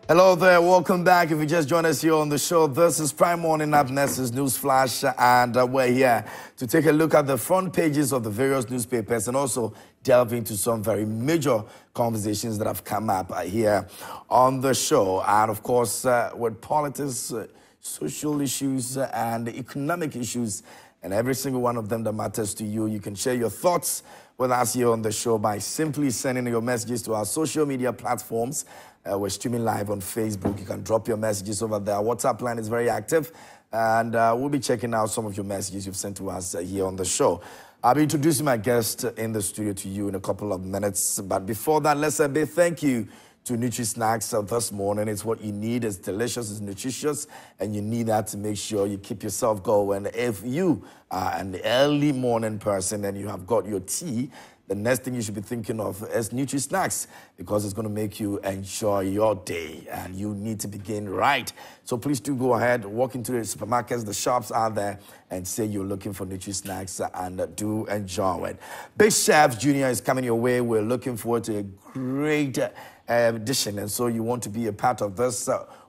Hello there, welcome back. If you just joined us here on the show, this is Prime Morning. Up next is News Flash, and we're here to take a look at the front pages of the various newspapers and also delve into some very major conversations that have come up here on the show. And of course, with politics, social issues, and economic issues, and every single one of them that matters to you, you can share your thoughts with us here on the show by simply sending your messages to our social media platforms. We're streaming live on Facebook. You can drop your messages over there. Our WhatsApp line is very active, and we'll be checking out some of your messages you've sent to us here on the show. I'll be introducing my guest in the studio to you in a couple of minutes. But before that, let's say a big thank you to Nutri-Snacks this morning. It's what you need. It's delicious, it's nutritious, and you need that to make sure you keep yourself going. If you are an early morning person and you have got your tea, the next thing you should be thinking of is Nutri-Snacks, because it's going to make you enjoy your day, and you need to begin right. So please do go ahead, walk into the supermarkets, the shops out there, and say you're looking for Nutri-Snacks, and do enjoy it. Big Chef Junior is coming your way. We're looking forward to a great edition, and so you want to be a part of this.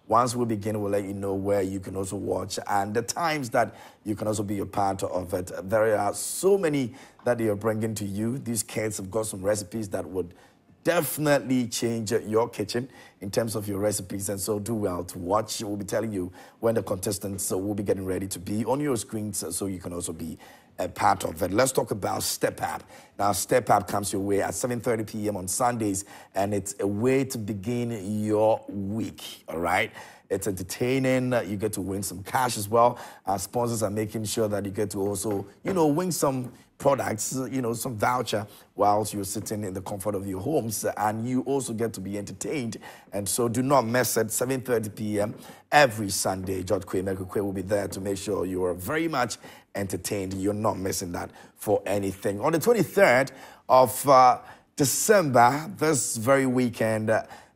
Once we begin, we'll let you know where you can also watch and the times that you can also be a part of it. There are so many that they are bringing to you. These kids have got some recipes that would definitely change your kitchen in terms of your recipes, and so do well to watch. We'll be telling you when the contestants will be getting ready to be on your screens, so you can also be a part of it. Let's talk about Step Up. Now, Step Up comes your way at 7:30 p.m. on Sundays, and it's a way to begin your week, all right? It's entertaining. You get to win some cash as well. Our sponsors are making sure that you get to also, win some products, some voucher whilst you're sitting in the comfort of your homes, and you also get to be entertained. And so do not miss it, 7:30 p.m. every Sunday. George Kwame will be there to make sure you are very much entertained. You're not missing that for anything. On the 23rd of December, this very weekend,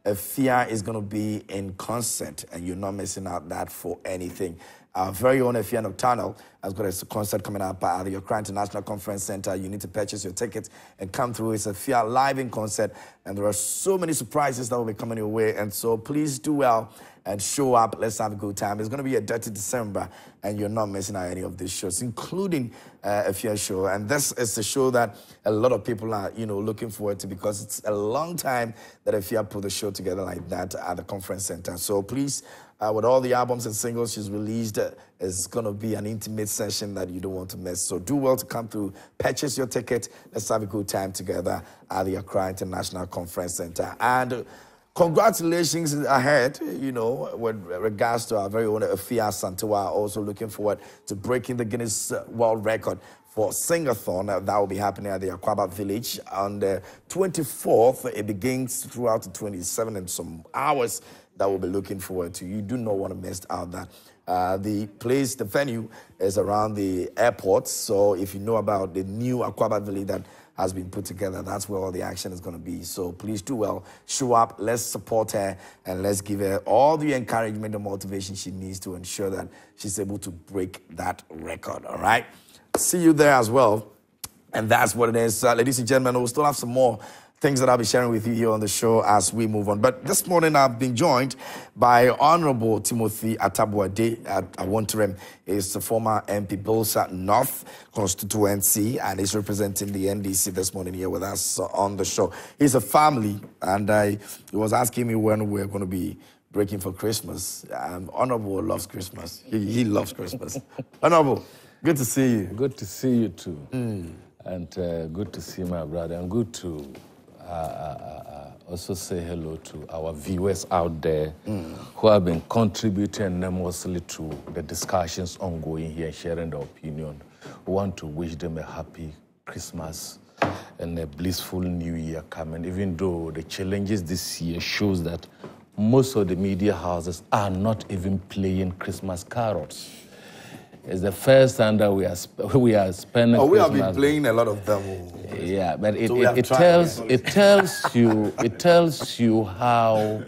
Afia is going to be in concert, and you're not missing out that for anything. Our very own Afia Nocturnal has got a concert coming up at the Accra International Conference Center. You need to purchase your ticket and come through. It's Afia live in concert, and there are so many surprises that will be coming your way. And so please do well and show up. Let's have a good time. It's going to be a dirty December, and you're not missing out any of these shows, including Afia show. And this is a show that a lot of people are, looking forward to, because it's a long time that Afia put the show together like that at the conference center. So please, with all the albums and singles she's released, it's going to be an intimate session that you don't want to miss. So do well to come through, purchase your ticket. Let's have a good time together at the Accra International Conference Center. And congratulations ahead, with regards to our very own Afia Santua, also looking forward to breaking the Guinness World Record for Sing-a-thon. That will be happening at the Akwaba Village on the 24th. It begins throughout the 27th and some hours that we'll be looking forward to. You do not want to miss out that. The venue is around the airport. So if you know about the new Akwaba Village that has been put together, that's where all the action is going to be. So please do well, show up, let's support her, and let's give her all the encouragement and motivation she needs to ensure that she's able to break that record, all right? See you there as well. And that's what it is. Ladies and gentlemen, we'll still have some more things that I'll be sharing with you here on the show as we move on. But this morning, I've been joined by Honorable Timothy Atabwade. I want to him. He's the former MP Bilsa North constituency, and he's representing the NDC this morning here with us on the show. He's a family, and he was asking me when we're going to be breaking for Christmas. Honorable loves Christmas. He loves Christmas. Honorable, good to see you. Good to see you too. And good to see my brother, and good to also say hello to our viewers out there who have been contributing enormously to the discussions ongoing here, sharing their opinion. We want to wish them a happy Christmas and a blissful new year coming, even though the challenges this year shows that most of the media houses are not even playing Christmas carols. It's the first time that we are spending. Oh, we Christmas. have been playing a lot of them. Yeah, but it tells you how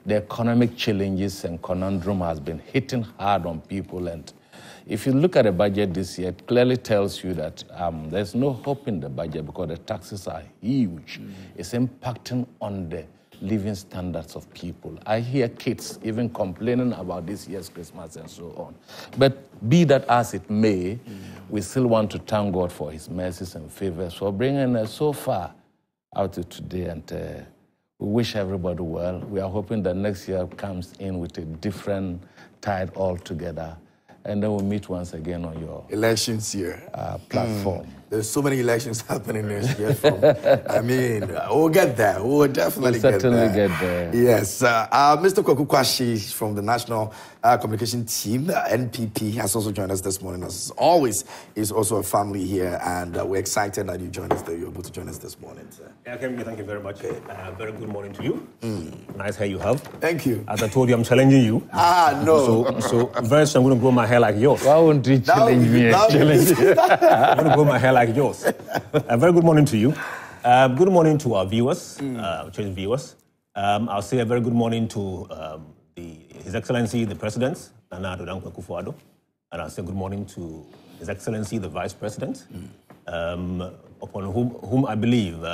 the economic challenges and conundrum has been hitting hard on people. And if you look at the budget this year, it clearly tells you that there's no hope in the budget because the taxes are huge. It's impacting on the living standards of people. I hear kids even complaining about this year's Christmas and so on. But be that as it may, we still want to thank God for his mercies and favors for bringing us so far out to today, and we wish everybody well. We are hoping that next year comes in with a different tide altogether, and then we'll meet once again on your elections year platform. There's so many elections happening this year. I mean, we'll get there. We'll definitely get there. Yes. Mr. Kwaku from the National Communication Team, NPP, has also joined us this morning. As always, he's also a family here, and we're excited that you joined us, that you're able to join us this morning, sir. Yeah, thank you very much. Very good morning to you. Nice hair you have. Thank you. As I told you, I'm challenging you. No. So very soon I'm going to grow my hair like yours. Why won't you challenge me? I'm going to grow my hair like yours. A very good morning to you. Good morning to our viewers, church viewers. I'll say a very good morning to His Excellency, the President, Nana Addo Akufo-Addo. And I'll say good morning to His Excellency, the Vice President, upon whom I believe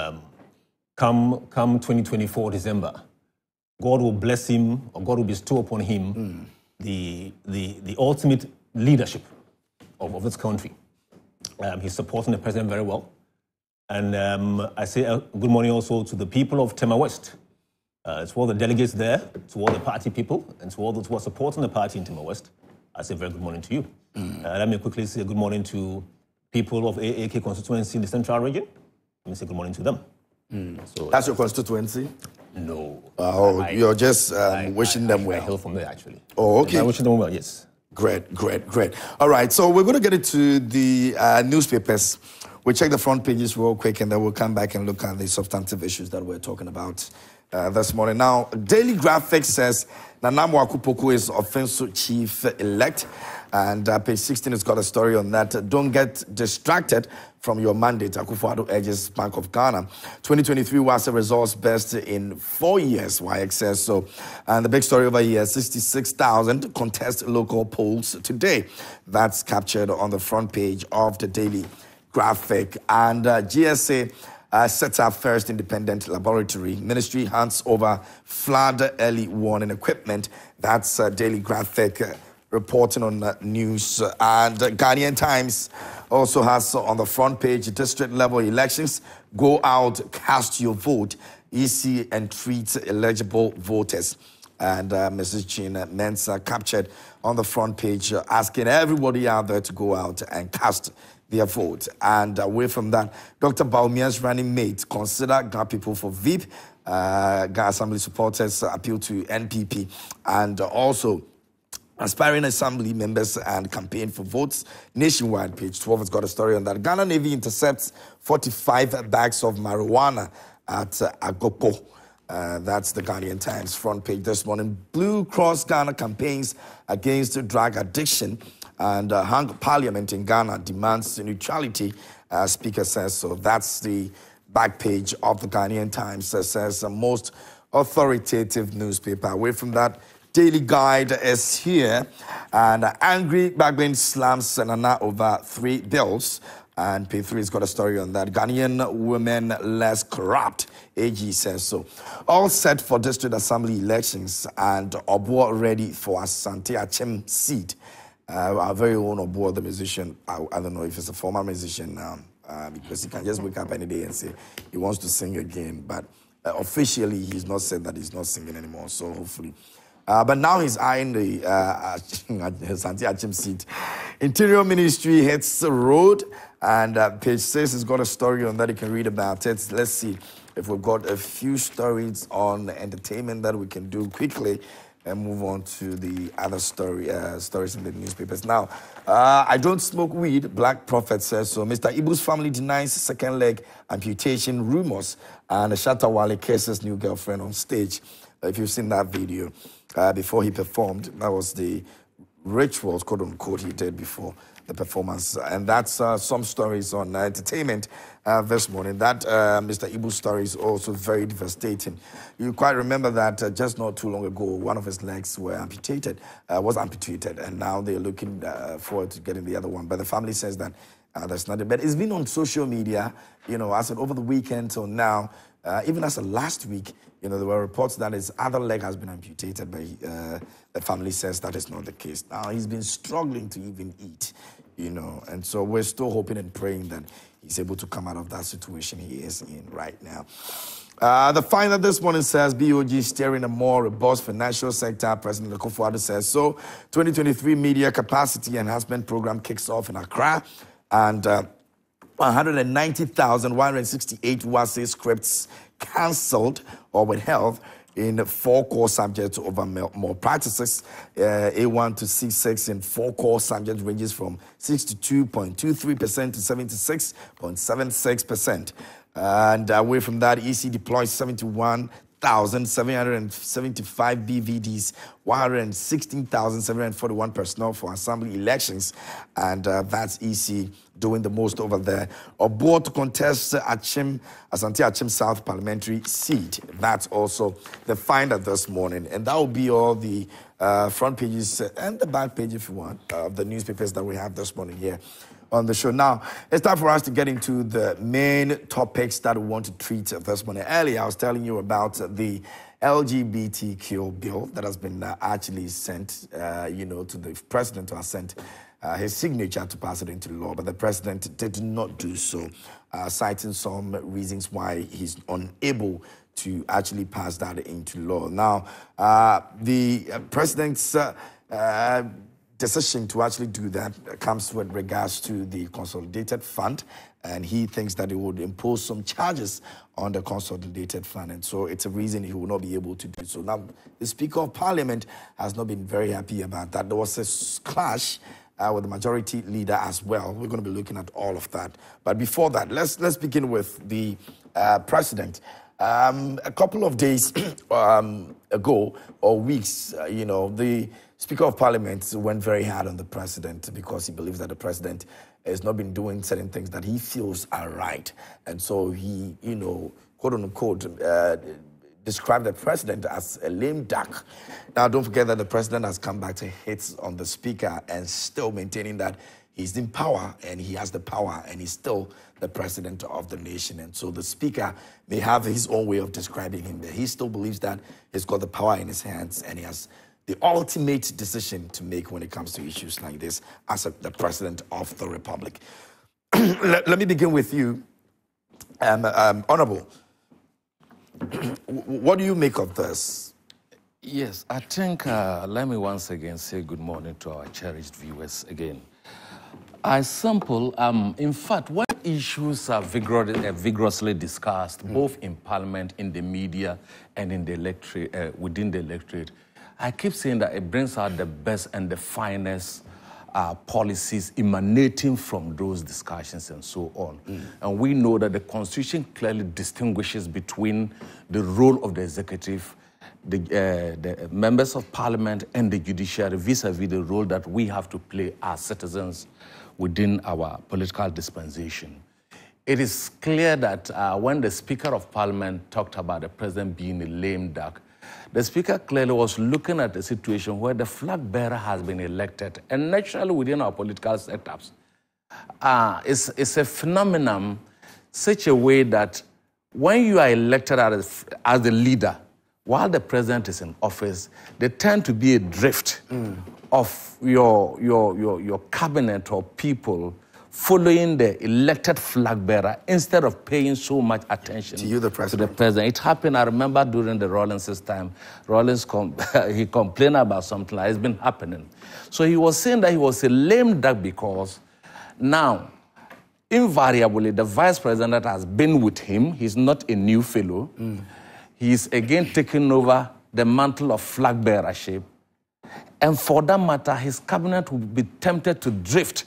come 2024 December, God will bless him, or God will bestow upon him the ultimate leadership of this country. He's supporting the president very well. And I say good morning also to the people of Tema West, to all the delegates there, to all the party people, and to all those who are supporting the party in Tema West. I say very good morning to you. Let me quickly say good morning to people of AAK constituency in the central region. Let me say good morning to them. So that's your constituency? No. You're just wishing them well. I hail from there, actually. Oh, okay. I wish them well, yes. Great. All right, so we're going to get into the newspapers. We'll check the front pages real quick, and then we'll come back and look at the substantive issues that we're talking about this morning. Now, Daily Graphic says Nana Akufo-Addo is offensive chief-elect, and page 16 has got a story on that. Don't get distracted from your mandate, Akufo-Addo urges Bank of Ghana. 2023 was a results best in 4 years, YX says so. And the big story over here, 66,000 contest local polls today. That's captured on the front page of the Daily Graphic. And GSA sets up first independent laboratory. Ministry hands over flood early warning equipment. That's Daily Graphic reporting on news. And Ghanaian Times also has on the front page, district level elections. Go out, cast your vote. EC and treat eligible voters. And Mrs. Jean Mensah captured on the front page, asking everybody out there to go out and cast their vote. And away from that, Dr. Baumia's running mate consider Ghana people for VIP. Ghana Assembly supporters appeal to NPP. And also, aspiring assembly members and campaign for votes nationwide. Page 12 has got a story on that. Ghana Navy intercepts 45 bags of marijuana at Agoko. That's the Ghanaian Times front page this morning. Blue Cross Ghana campaigns against drug addiction, and hung Parliament in Ghana demands neutrality. Speaker says so. That's the back page of the Ghanaian Times. Says the most authoritative newspaper. Away from that, Daily Guide is here, and angry Bagbin slams Nana over 3 bills. And page 3 has got a story on that. Ghanaian women less corrupt, AG says so. All set for district assembly elections, and Obo ready for Asante Achem seat. Our very own Obo, the musician, I don't know if it's a former musician now, because he can just wake up any day and say he wants to sing again. But officially, he's not said that he's not singing anymore, so hopefully. But now he's eyeing the Asante Achem seat. Interior Ministry hits the road, and page 6 has got a story on that. You can read about it. Let's see if we've got a few stories on entertainment that we can do quickly and move on to the other stories in the newspapers. Now, I don't smoke weed, Black Prophet says so. Mr. Ibu's family denies second leg amputation rumors, and Shatta Wale kisses new girlfriend on stage. If you've seen that video before he performed, that was the rituals, quote unquote, he did before the performance. And that's some stories on entertainment this morning. That Mr. Ibu's story is also very devastating. You quite remember that just not too long ago, one of his legs was amputated, and now they're looking forward to getting the other one. But the family says that that's not it. But it's been on social media, you know, as of over the weekend till now, even as of last week, You know, there were reports that his other leg has been amputated, but the family says that is not the case. Now, he's been struggling to even eat, you know, and so we're still hoping and praying that he's able to come out of that situation he is in right now. The final this morning says BOG steering a more robust financial sector. President Akufo-Addo says so. 2023 Media Capacity Enhancement Program kicks off in Accra, and 190,168 WASE scripts cancelled or withheld in 4 core subjects over more practices. A1 to C6 in 4 core subjects ranges from 62.23% to 76.76%. And away from that, EC deploys 71,775 BVDs, 116,741 personnel for assembly elections, and that's EC doing the most over there. Aboard to contest Asante Achim South parliamentary seat. That's also the finder this morning, and that will be all the front pages and the back page, if you want, of the newspapers that we have this morning here on the show. Now, it's time for us to get into the main topics that we want to treat this morning. Earlier, I was telling you about the LGBTQ bill that has been actually sent, you know, to the president to assent his signature to pass it into law, but the president did not do so, citing some reasons why he's unable to actually pass that into law. Now, the president's decision to actually do that comes with regards to the Consolidated Fund, and he thinks that it would impose some charges on the Consolidated Fund, and so it's a reason he will not be able to do so. Now, the Speaker of Parliament has not been very happy about that. There was a clash with the majority leader as well. We're going to be looking at all of that. But before that, let's begin with the president. A couple of days ago, or weeks, you know, the Speaker of Parliament went very hard on the president because he believes that the president has not been doing certain things that he feels are right. And so he, you know, quote unquote, described the president as a lame duck. Now, don't forget that the president has come back to hit on the speaker and still maintaining that he's in power and he has the power and he's still the president of the nation. And so the speaker may have his own way of describing him, but he still believes that he's got the power in his hands and he has the ultimate decision to make when it comes to issues like this as the president of the republic. Let me begin with you, Honorable. What do you make of this? Yes, I think, let me once again say good morning to our cherished viewers again. In fact, when issues are vigorously discussed, both in Parliament, in the media, and in the electorate, within the electorate, I keep saying that it brings out the best and the finest policies emanating from those discussions and so on. And we know that the Constitution clearly distinguishes between the role of the executive, the members of Parliament, and the judiciary vis-a-vis the role that we have to play as citizens within our political dispensation. It is clear that when the Speaker of Parliament talked about the president being a lame duck, the Speaker clearly was looking at a situation where the flag bearer has been elected, and naturally within our political setups, it's a phenomenon such a way that when you are elected as the leader, while the president is in office, there tend to be a drift of your cabinet or people following the elected flag bearer instead of paying so much attention to the president. It happened, I remember during the Rawlins's time, Rawlins he complained about something like it's been happening. So he was saying that he was a lame duck because now, invariably, the vice president that has been with him, he's not a new fellow, he's again taking over the mantle of flag bearership. And for that matter, his cabinet would be tempted to drift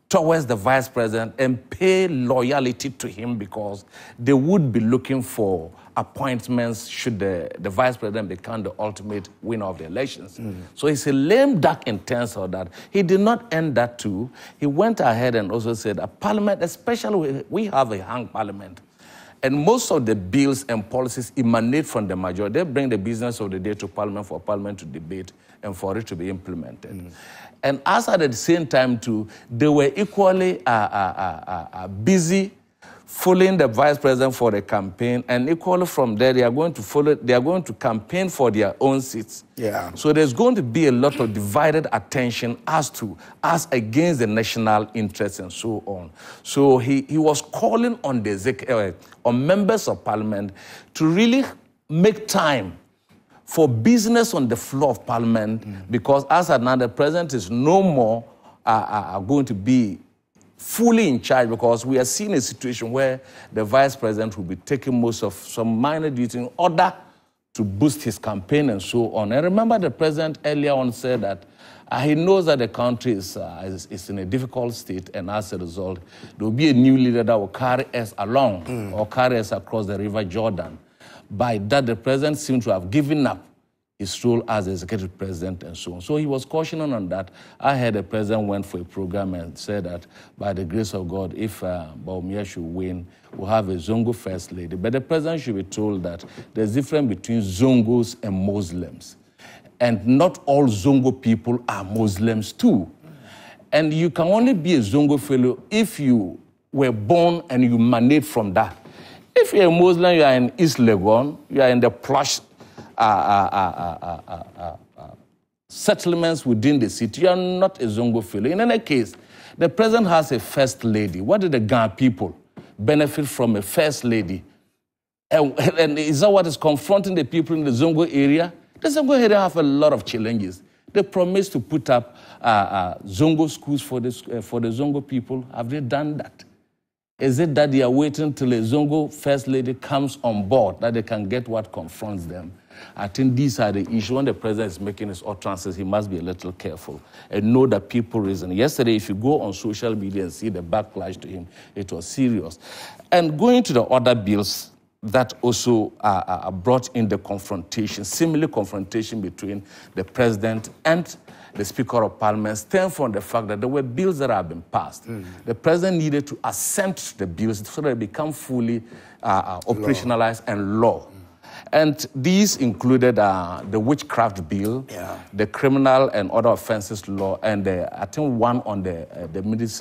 towards the vice president and pay loyalty to him because they would be looking for appointments should the vice president become the ultimate winner of the elections. So he's a lame duck in terms of that. He did not end that too. He went ahead and also said, a parliament, especially we have a hung parliament, and most of the bills and policies emanate from the majority. They bring the business of the day to Parliament for Parliament to debate and for it to be implemented. And as at the same time, too, they were equally busy following the vice president for the campaign, and equally from there, they are going to campaign for their own seats. Yeah. So there's going to be a lot of divided attention as against the national interests and so on. So he was calling on on members of parliament to really make time for business on the floor of parliament, because as of now, the president is no more going to be fully in charge, because we are seeing a situation where the vice president will be taking most of some minor duties in order to boost his campaign and so on. And remember, the president earlier on said that he knows that the country is in a difficult state, and as a result, there will be a new leader that will carry us along or carry us across the River Jordan. By that, the president seemed to have given up his role as executive president and so on. So he was cautioning on that. I heard the president went for a program and said that by the grace of God, if Bawumia should win, we'll have a Zongo first lady. But the president should be told that there's a difference between Zongos and Muslims. And not all Zongo people are Muslims too. And you can only be a Zongo fellow if you were born and you emanate from that. If you're a Muslim, you are in East Legon, you are in the plush settlements within the city, you are not a Zongo fellow. In any case, the president has a first lady. What did the Ghana people benefit from a first lady? And is that what is confronting the people in the Zongo area? The Zongo area have a lot of challenges. They promised to put up Zongo schools for the Zongo people. Have they done that? Is it that they are waiting till a Zongo first lady comes on board that they can get what confronts them? I think these are the issues. When the president is making his utterances, he must be a little careful and know that people reason. Yesterday, if you go on social media and see the backlash to him, it was serious. And going to the other bills that also brought in the confrontation, similar confrontation between the president and the Speaker of Parliament, stem from the fact that there were bills that have been passed. The president needed to assent to the bills so that they become fully operationalized and law. And these included the witchcraft bill, the criminal and other offences law, and I think one on the Ministry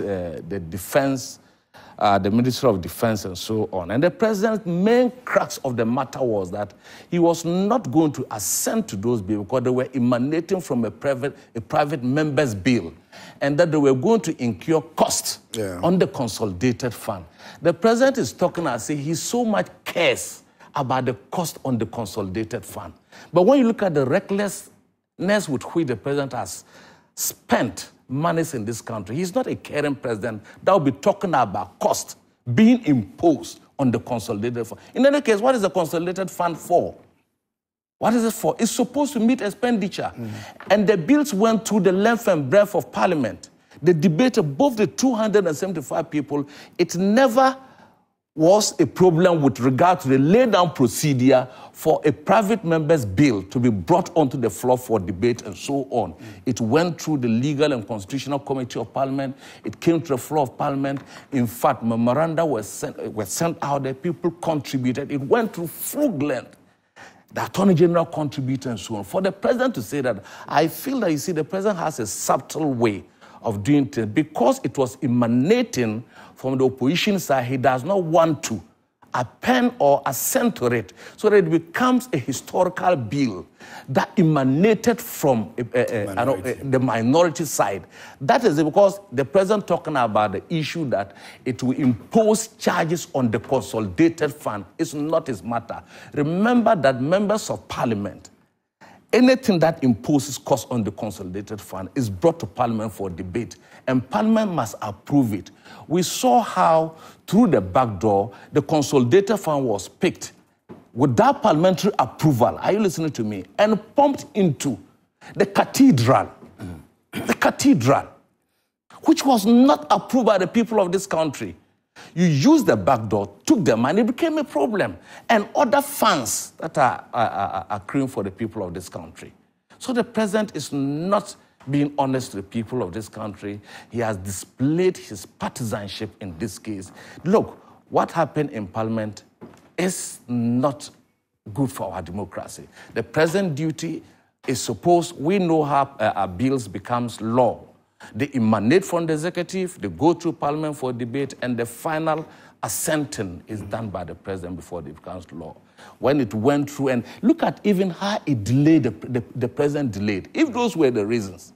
of Defense and so on. And the president's main crux of the matter was that he was not going to assent to those bills because they were emanating from a private member's bill, and that they were going to incur costs on the consolidated fund. The president is talking and saying he so much cares about the cost on the consolidated fund. But when you look at the recklessness with which the president has spent monies in this country, he's not a caring president that will be talking about cost being imposed on the consolidated fund. In any case, what is the consolidated fund for? What is it for? It's supposed to meet expenditure. And the bills went through the length and breadth of Parliament. The debate of both the 275 people, it never was a problem with regard to the lay-down procedure for a private member's bill to be brought onto the floor for debate and so on. It went through the Legal and Constitutional Committee of Parliament. It came to the floor of Parliament. In fact, memoranda were sent out there. People contributed. It went through full length. The Attorney General contributed and so on. For the president to say that, I feel that, you see, the president has a subtle way of doing things. Because it was emanating from the opposition side, he does not want to append or assent to it so that it becomes a historical bill that emanated from the minority side. That is because the president talking about the issue that it will impose charges on the consolidated fund is not his matter. Remember that members of Parliament, anything that imposes cost on the consolidated fund is brought to Parliament for debate, and Parliament must approve it. We saw how, through the back door, the consolidated fund was picked without parliamentary approval, are you listening to me, and pumped into the cathedral, which was not approved by the people of this country. You used the back door, took the money, it became a problem. And other funds that are accruing for the people of this country. So the president is not being honest to the people of this country. He has displayed his partisanship in this case. Look, what happened in Parliament is not good for our democracy. The president's duty is supposed, we know how bills becomes law. They emanate from the executive, they go through parliament for debate, and the final assenting is done by the president before it becomes law. When it went through, and look at even how it delayed, the president delayed. If those were the reasons,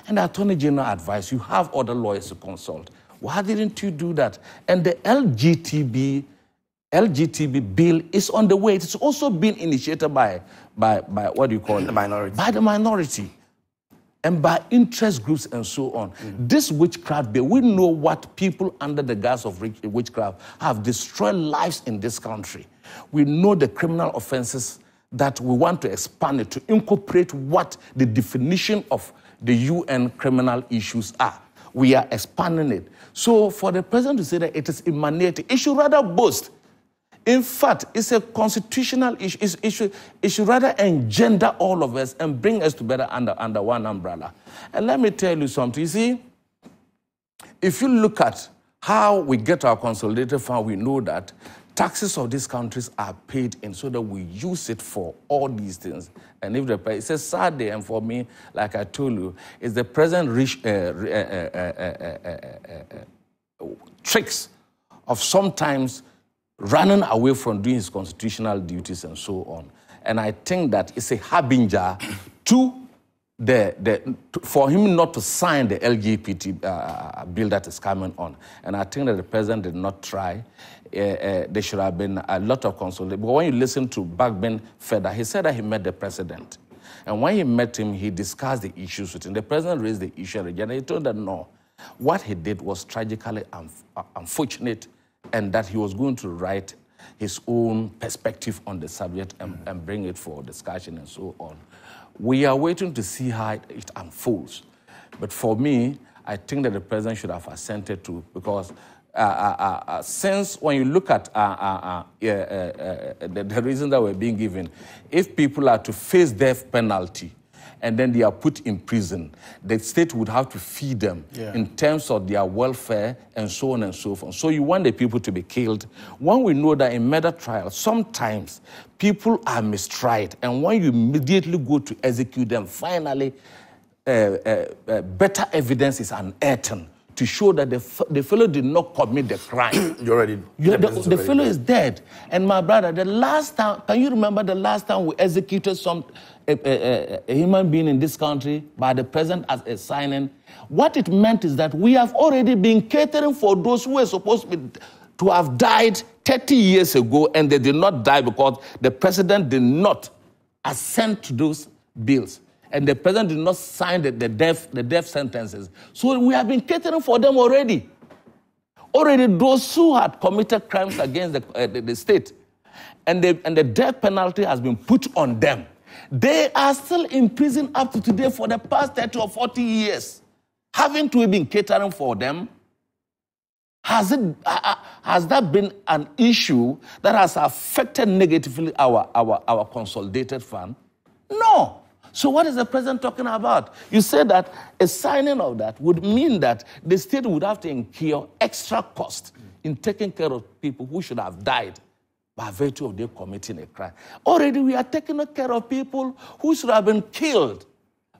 and the Attorney General advised, you have other lawyers to consult. Why didn't you do that? And the LGBTQ bill is on the way. It's also been initiated by what do you call it? The minority. By the minority. And by interest groups and so on. This witchcraft bill, we know what people under the guise of witchcraft have destroyed lives in this country. We know the criminal offenses that we want to expand it to incorporate what the definition of the UN criminal issues are. We are expanding it. So for the president to say that it is emanating, it should rather boast. In fact, it's a constitutional issue. It should rather engender all of us and bring us together under one umbrella. And let me tell you something. You see, if you look at how we get our consolidated fund, we know that taxes of these countries are paid in so that we use it for all these things. And if the it's a sad day, and for me, like I told you, is the present tricks of sometimes running away from doing his constitutional duties and so on. And I think that it's a harbinger to for him not to sign the LGBT bill that is coming on. And I think that the president did not try. There should have been a lot of consultation. But when you listen to Bagben Feda, he said that he met the president. And when he met him, he discussed the issues with him. The president raised the issue again, and he told them no. What he did was tragically unfortunate, and that he was going to write his own perspective on the subject and bring it for discussion and so on. We are waiting to see how it unfolds. But for me, I think that the president should have assented to, because since when you look at the reasons that were being given, if people are to face death penalty, and then they are put in prison, the state would have to feed them in terms of their welfare and so on and so forth. So you want the people to be killed. When we know that in murder trials, sometimes people are mistried, and when you immediately go to execute them, finally, better evidence is unearthed to show that the fellow did not commit the crime. The fellow is dead. And my brother, the last time, can you remember the last time we executed a human being in this country by the president as a signing? What it meant is that we have already been catering for those who were supposed to have died 30 years ago, and they did not die because the president did not assent to those bills. And the president did not sign the death sentences. So we have been catering for them already. Already those who had committed crimes against the state, and the death penalty has been put on them. They are still in prison up to today for the past 30 or 40 years. Haven't we been catering for them? Has that been an issue that has affected negatively our consolidated fund? No. So what is the president talking about? You said that a signing of that would mean that the state would have to incur extra cost in taking care of people who should have died by virtue of their committing a crime. Already we are taking care of people who should have been killed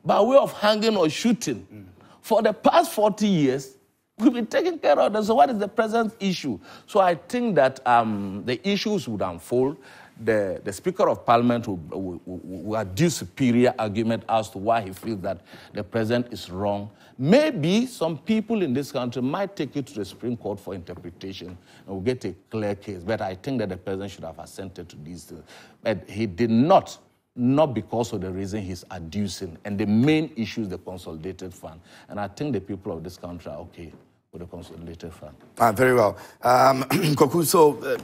by way of hanging or shooting. For the past 40 years, we've been taking care of them. So what is the president's issue? So I think that the issues would unfold. The Speaker of Parliament will adduce superior argument as to why he feels that the president is wrong. Maybe some people in this country might take it to the Supreme Court for interpretation and we'll get a clear case. But I think that the president should have assented to these things. But he did not because of the reason he's adducing. And the main issue is the consolidated fund. And I think the people of this country are okay with the consolidated fund. Very well. Koku, so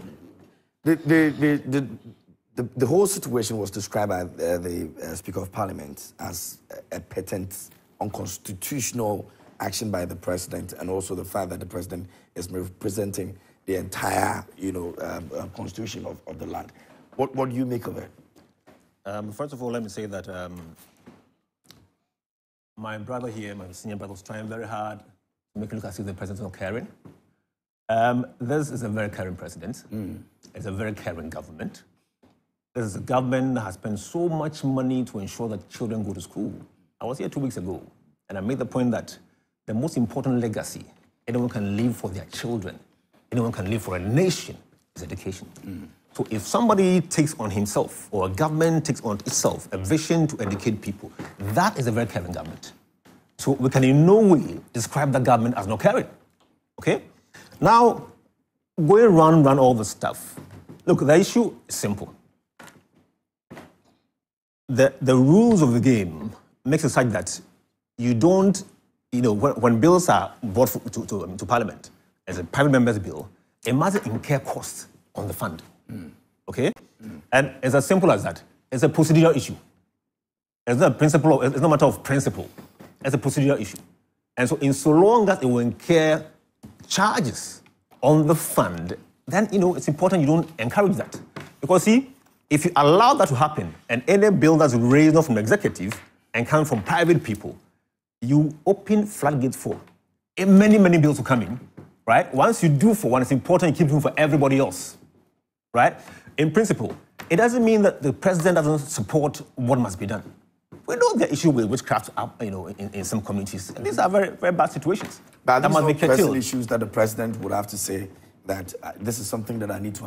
the whole situation was described by the Speaker of Parliament as a patent unconstitutional action by the president, and also the fact that the president is representing the entire, constitution of the land. What do you make of it? First of all, let me say that my brother here, my senior brother, was trying very hard to make it look as if the president is not caring. This is a very caring president. It's a very caring government. This is a government that has spent so much money to ensure that children go to school. I was here 2 weeks ago, and I made the point that the most important legacy anyone can leave for their children, anyone can leave for a nation, is education. So if somebody takes on himself, or a government takes on itself, a vision to educate people, that is a very caring government. So we can in no way describe that government as not caring. Okay? Now, going run all the stuff. Look, the issue is simple. The rules of the game makes it such that you don't, when bills are brought to Parliament as a private member's bill, it must incur costs on the fund. Okay? And it's as simple as that. It's a procedural issue. It's not a matter of principle. It's a procedural issue. And so, in so long as it will incur charges on the fund, then, it's important you don't encourage that. Because, see, if you allow that to happen, and any bill that's raised not from the executive and comes from private people, you open floodgates for many, many bills to come in, right? Once you do for one, it's important you keep doing for everybody else, right? In principle, it doesn't mean that the president doesn't support what must be done. We know the issue with witchcraft, in some communities. And these are very, very bad situations. But these are pressing issues that the president would have to say that this is something that I need to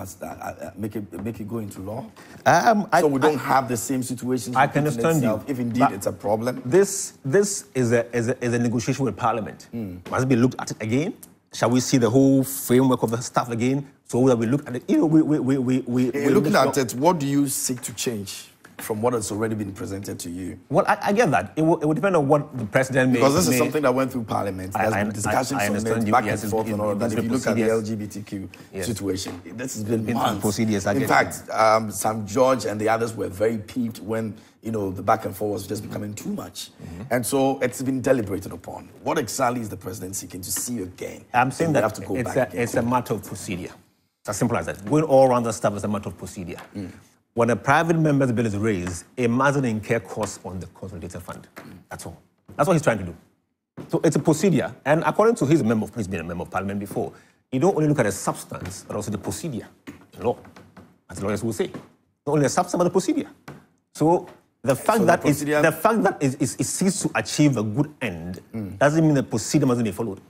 make it go into law. So we don't have the same situations. I can understand you. If indeed it's a problem. This is a negotiation with Parliament. Must be looked at it again. Shall we see the whole framework of the stuff again? So that we look at it. We're looking at it. What do you seek to change from what has already been presented to you? Well, I get that. It will depend on what the president may... Because this is something that went through Parliament. There's been discussions on it, back and forth and all of that. If you look at the LGBTQ situation, this has been months. Procedures, in fact, Sam George and the others were very peeved when, the back and forth was just becoming too much. And so it's been deliberated upon. What exactly is the president seeking to see again? I'm saying that it's a matter of procedure. It's as simple as that. Going all around the stuff is a matter of procedure. When a private member's bill is raised, it mustn't incur costs on the consolidated fund. That's all. That's what he's trying to do. So it's a procedure. And according to he's been a member of Parliament before, you don't only look at the substance, but also the procedure in law, as lawyers will say. Not only the substance, but the procedure. So the fact that it seeks to achieve a good end doesn't mean the procedure mustn't be followed.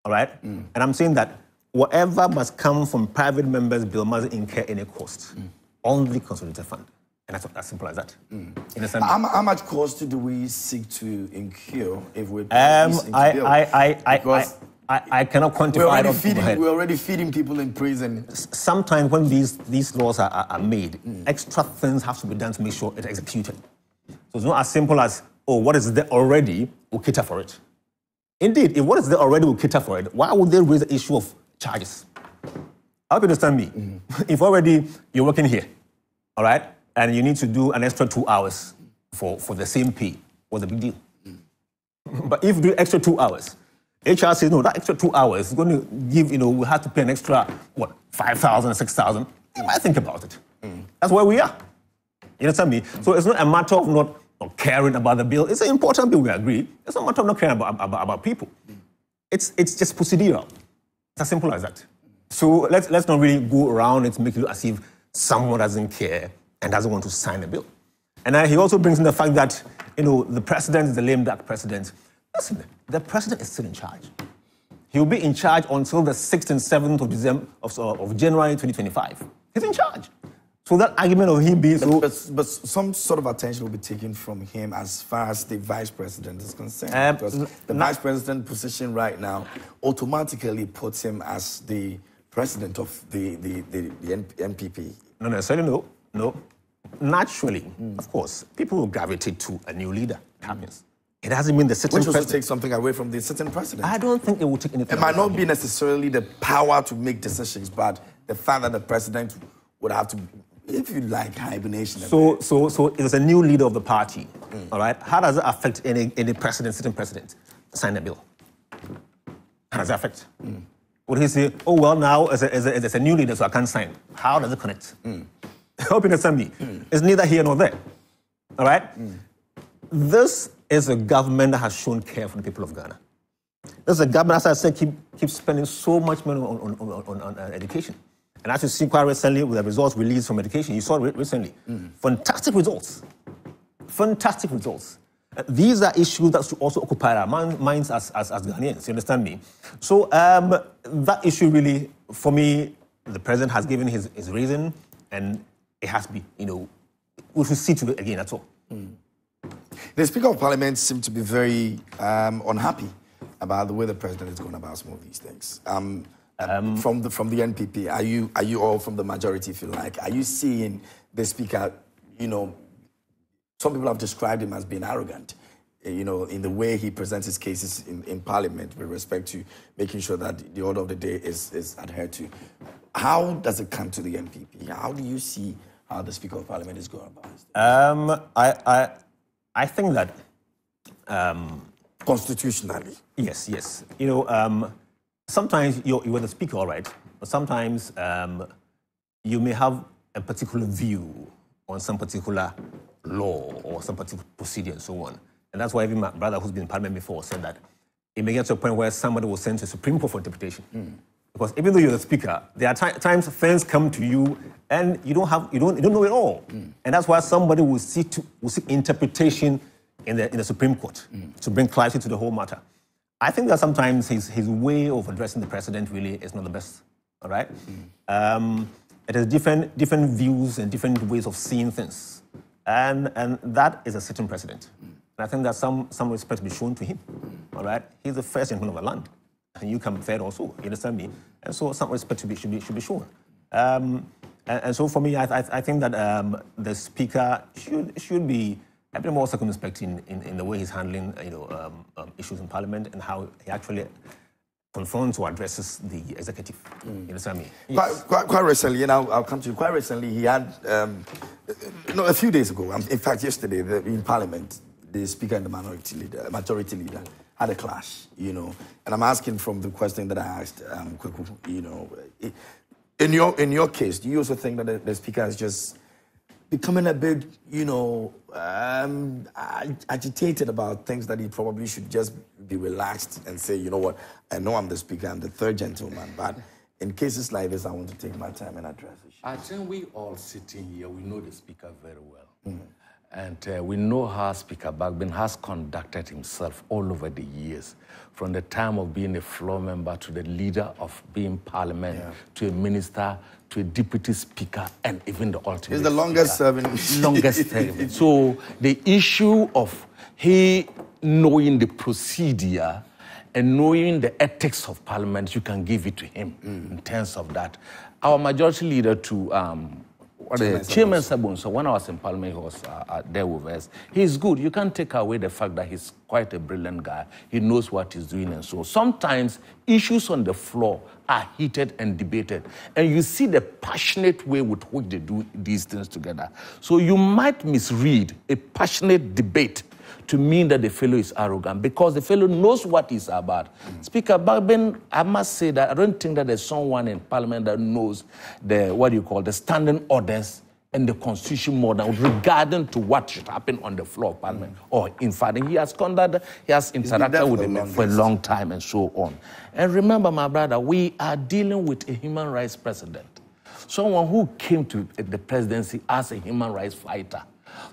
All right? And I'm saying that whatever must come from private members' bill mustn't incur any cost. Only consolidated fund. And that's as simple as that. How much cost do we seek to incur if we I cannot quantify it. We're already feeding people in prison. Sometimes when these laws are made, extra things have to be done to make sure it's executed. So it's not as simple as, what is there already, we'll cater for it. Indeed, if what is there already will cater for it, why would they raise the issue of charges? I hope you understand me. If already you're working here, all right, and you need to do an extra 2 hours for the same pay, what's the big deal? But if you do extra 2 hours, HR says, no, that extra 2 hours is going to give, we have to pay an extra, 5,000, 6,000. You might think about it. That's where we are. You understand me? So it's not a matter of not caring about the bill. It's an important bill, we agree. It's not a matter of not caring about people. It's just procedural. It's as simple as that. So let's not really go around and make it look as if someone doesn't care and doesn't want to sign a bill. And he also brings in the fact that, the president is the lame duck president. Listen, the president is still in charge. He will be in charge until the 6th and 7th of January 2025. He's in charge. So that argument of him being so... But some sort of attention will be taken from him as far as the vice president is concerned. Because the vice president position right now automatically puts him as the president of the NPP. No, necessarily no. Naturally, of course, people will gravitate to a new leader. Happens. It doesn't mean the sitting president... Which also take something away from the sitting president. I don't think it will take anything away. It might not be necessarily the power to make decisions, but the fact that the president would have to, if you like, hibernation. So it's a new leader of the party, all right? How does it affect any sitting president? Sign a bill. How does it affect? Would he say, now as a new leader, so I can't sign? How does it connect? I hope you understand me. It's neither here nor there, all right? This is a government that has shown care for the people of Ghana. This is a government, as I said, keeps spending so much money on education. And as you see quite recently with the results released from education, you saw it recently. Fantastic results. Fantastic results. these are issues that should also occupy our minds as Ghanaians. You understand me? So that issue really, for me, the president has given his reason, and it has to be, we should see to it again. That's all. The Speaker of Parliament seemed to be very unhappy about the way the president is going about some of these things. From the NPP, are you all from the majority, if you like? Are you seeing the Speaker, some people have described him as being arrogant, in the way he presents his cases in Parliament with respect to making sure that the order of the day is adhered to. How does it come to the NPP? How do you see how the Speaker of Parliament is going about it? I think that constitutionally, yes. Sometimes you're the Speaker, all right, but sometimes you may have a particular view on some particular law or some particular procedure and so on. And that's why even my brother, who's been in Parliament before, said that it may get to a point where somebody will send to the Supreme Court for interpretation. Because even though you're the Speaker, there are times things come to you and you don't know it all. And that's why somebody will seek interpretation in the Supreme Court to bring clarity to the whole matter. I think that sometimes his way of addressing the president really is not the best. All right? It has different views and different ways of seeing things. And that is a certain precedent. And I think that some respect be shown to him. All right? He's the first gentleman of the land. And you come third also. You understand me? And so some respect should be shown. And so for me, I think that the Speaker should be a bit more circumspect in the way he's handling issues in Parliament and how he actually confronts or addresses the executive. You understand me? Yes. Quite recently, and I'll come to you. Quite recently, he had, a few days ago, in fact, yesterday, in Parliament, the Speaker and the majority leader had a clash, And I'm asking from the question that I asked, in your case, do you also think that the Speaker is just becoming a bit, agitated about things that he probably should just be relaxed and say, you know what, I know I'm the Speaker, I'm the third gentleman, but in cases like this, I want to take my time and address it. I think we all sitting here, we know the Speaker very well. And we know how Speaker Bagbin has conducted himself all over the years, from the time of being a floor member to the leader of being Parliament, to a minister, to a deputy speaker, and even the ultimate He's the longest serving. Longest serving. So the issue of he knowing the procedure and knowing the ethics of Parliament, you can give it to him in terms of that. Our majority leader Chairman Sabon, so when I was in Parliament, he was there with us. He's good. You can't take away the fact that he's quite a brilliant guy. He knows what he's doing, and so sometimes issues on the floor are heated and debated, and you see the passionate way with which they do these things together. So you might misread a passionate debate to mean that the fellow is arrogant, because the fellow knows what he's about. Speaker Bagbin, I must say that I don't think that there's someone in Parliament that knows the standing orders and the Constitution more than regarding to what should happen on the floor of Parliament. Or in fact, he has interacted with them for a long time and so on. And remember, my brother, we are dealing with a human rights president. Someone who came to the presidency as a human rights fighter.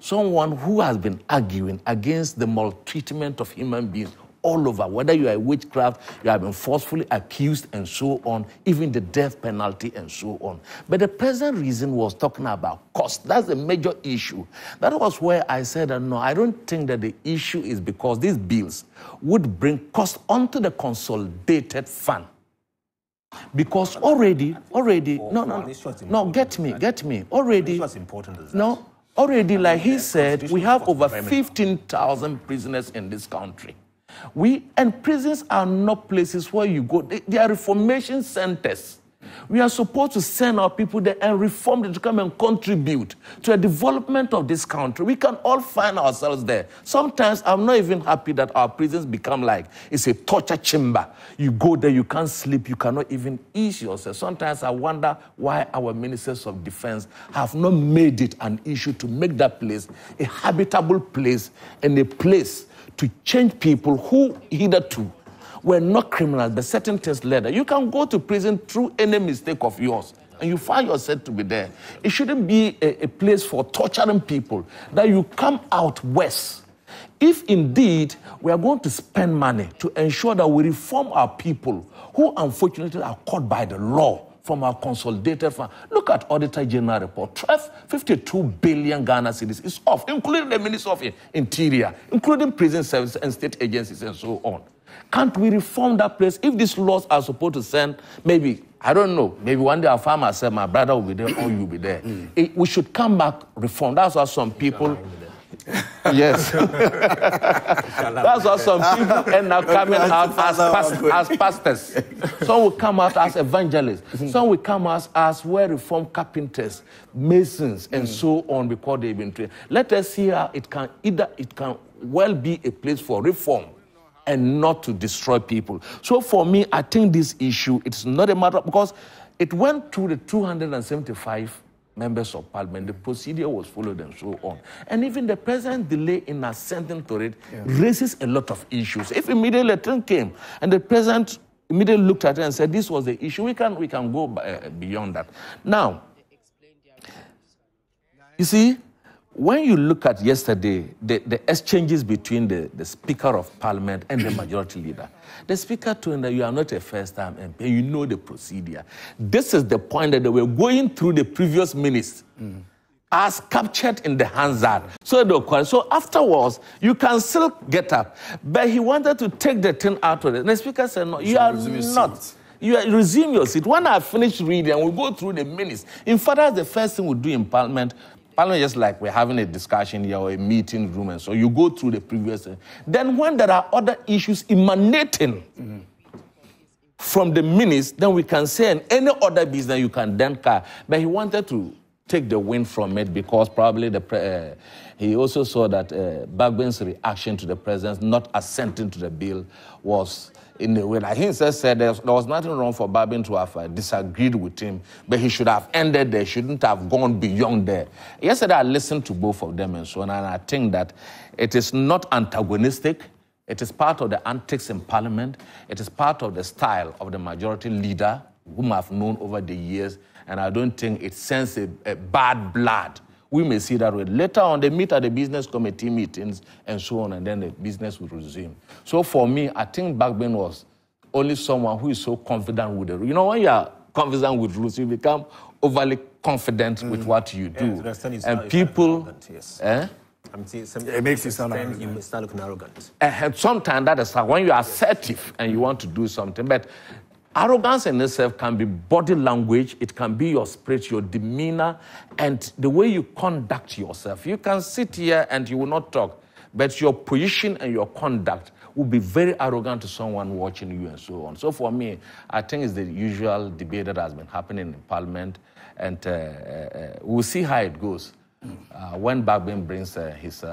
Someone who has been arguing against the maltreatment of human beings all over, whether you are a witchcraft, you have been forcefully accused and so on, even the death penalty and so on. But the present reason was talking about cost. That's the major issue. That was where I said, no, I don't think that the issue is because these bills would bring cost onto the consolidated fund. Because already, get me, already, already, like he said, we have over 15,000 prisoners in this country. And prisons are not places where you go. They are reformation centers. We are supposed to send our people there and reform them to come and contribute to the development of this country. We can all find ourselves there. Sometimes I'm not even happy that our prisons become like it's a torture chamber. You go there, you can't sleep, you cannot even eat yourself. Sometimes I wonder why our ministers of defense have not made it an issue to make that place a habitable place and a place to change people who hitherto were not criminals, but certain things later. You can go to prison through any mistake of yours, and you find yourself to be there. It shouldn't be a place for torturing people, that you come out west If indeed we are going to spend money to ensure that we reform our people who unfortunately are caught by the law from our consolidated fund. Look at Auditor General report. 52 billion Ghana cedis is off, including the Minister of Interior, including prison services and state agencies and so on. Can't we reform that place? If these laws are supposed to send, maybe, I don't know, maybe one day our farmer said, my brother will be there or you'll be there. We should come back, reform. That's why some people... Yes. That's why some people end up coming out as pastors. Some will come out as evangelists. Some will come out as well-reformed carpenters, masons, and so on because they've been trained. Let us see how it can well be a place for reform and not to destroy people. So for me, I think this issue, it's not a matter, because it went through the 275 members of parliament, the procedure was followed and so on. And even the president's delay in assenting to it raises a lot of issues. If immediately a thing came and the president immediately looked at it and said, this was the issue, we can go beyond that. Now, you see, when you look at yesterday, the exchanges between the Speaker of Parliament and the Majority Leader, the Speaker told him that you are not a first-time MP, you know the procedure. This is the point that they were going through the previous minutes as captured in the Hansard. So afterwards, you can still get up. But he wanted to take the thing out of it. And the Speaker said, no, you are not. You resume your seat. When I finish reading, we'll go through the minutes. In fact, that's the first thing we do in Parliament. Parliament just like we're having a discussion here or a meeting room, and so you go through the previous. Then when there are other issues emanating from the minutes, then we can say in any other business you can then car. But he wanted to take the win from it because probably he also saw that Bagben's reaction to the president not assenting to the bill was in a way, like he said, there was nothing wrong for Babin to have disagreed with him, but he should have ended there, shouldn't have gone beyond there. Yesterday, I listened to both of them and so on, and I think that it is not antagonistic. It is part of the antics in Parliament. It is part of the style of the Majority Leader, whom I've known over the years, and I don't think it sends a bad blood. We may see that way. Later on, they meet at the business committee meetings and so on, and then the business will resume. So for me, I think Bagben was only someone who is so confident with the rules. You know, when you are confident with rules, you become overly confident with what you do. And people... It makes you sound arrogant. You start looking arrogant. And sometimes that is when you are assertive and you want to do something. But arrogance in itself can be body language, it can be your spirit, your demeanor, and the way you conduct yourself. You can sit here and you will not talk, but your position and your conduct will be very arrogant to someone watching you and so on. So for me, I think it's the usual debate that has been happening in Parliament, and we'll see how it goes when Bagben brings his...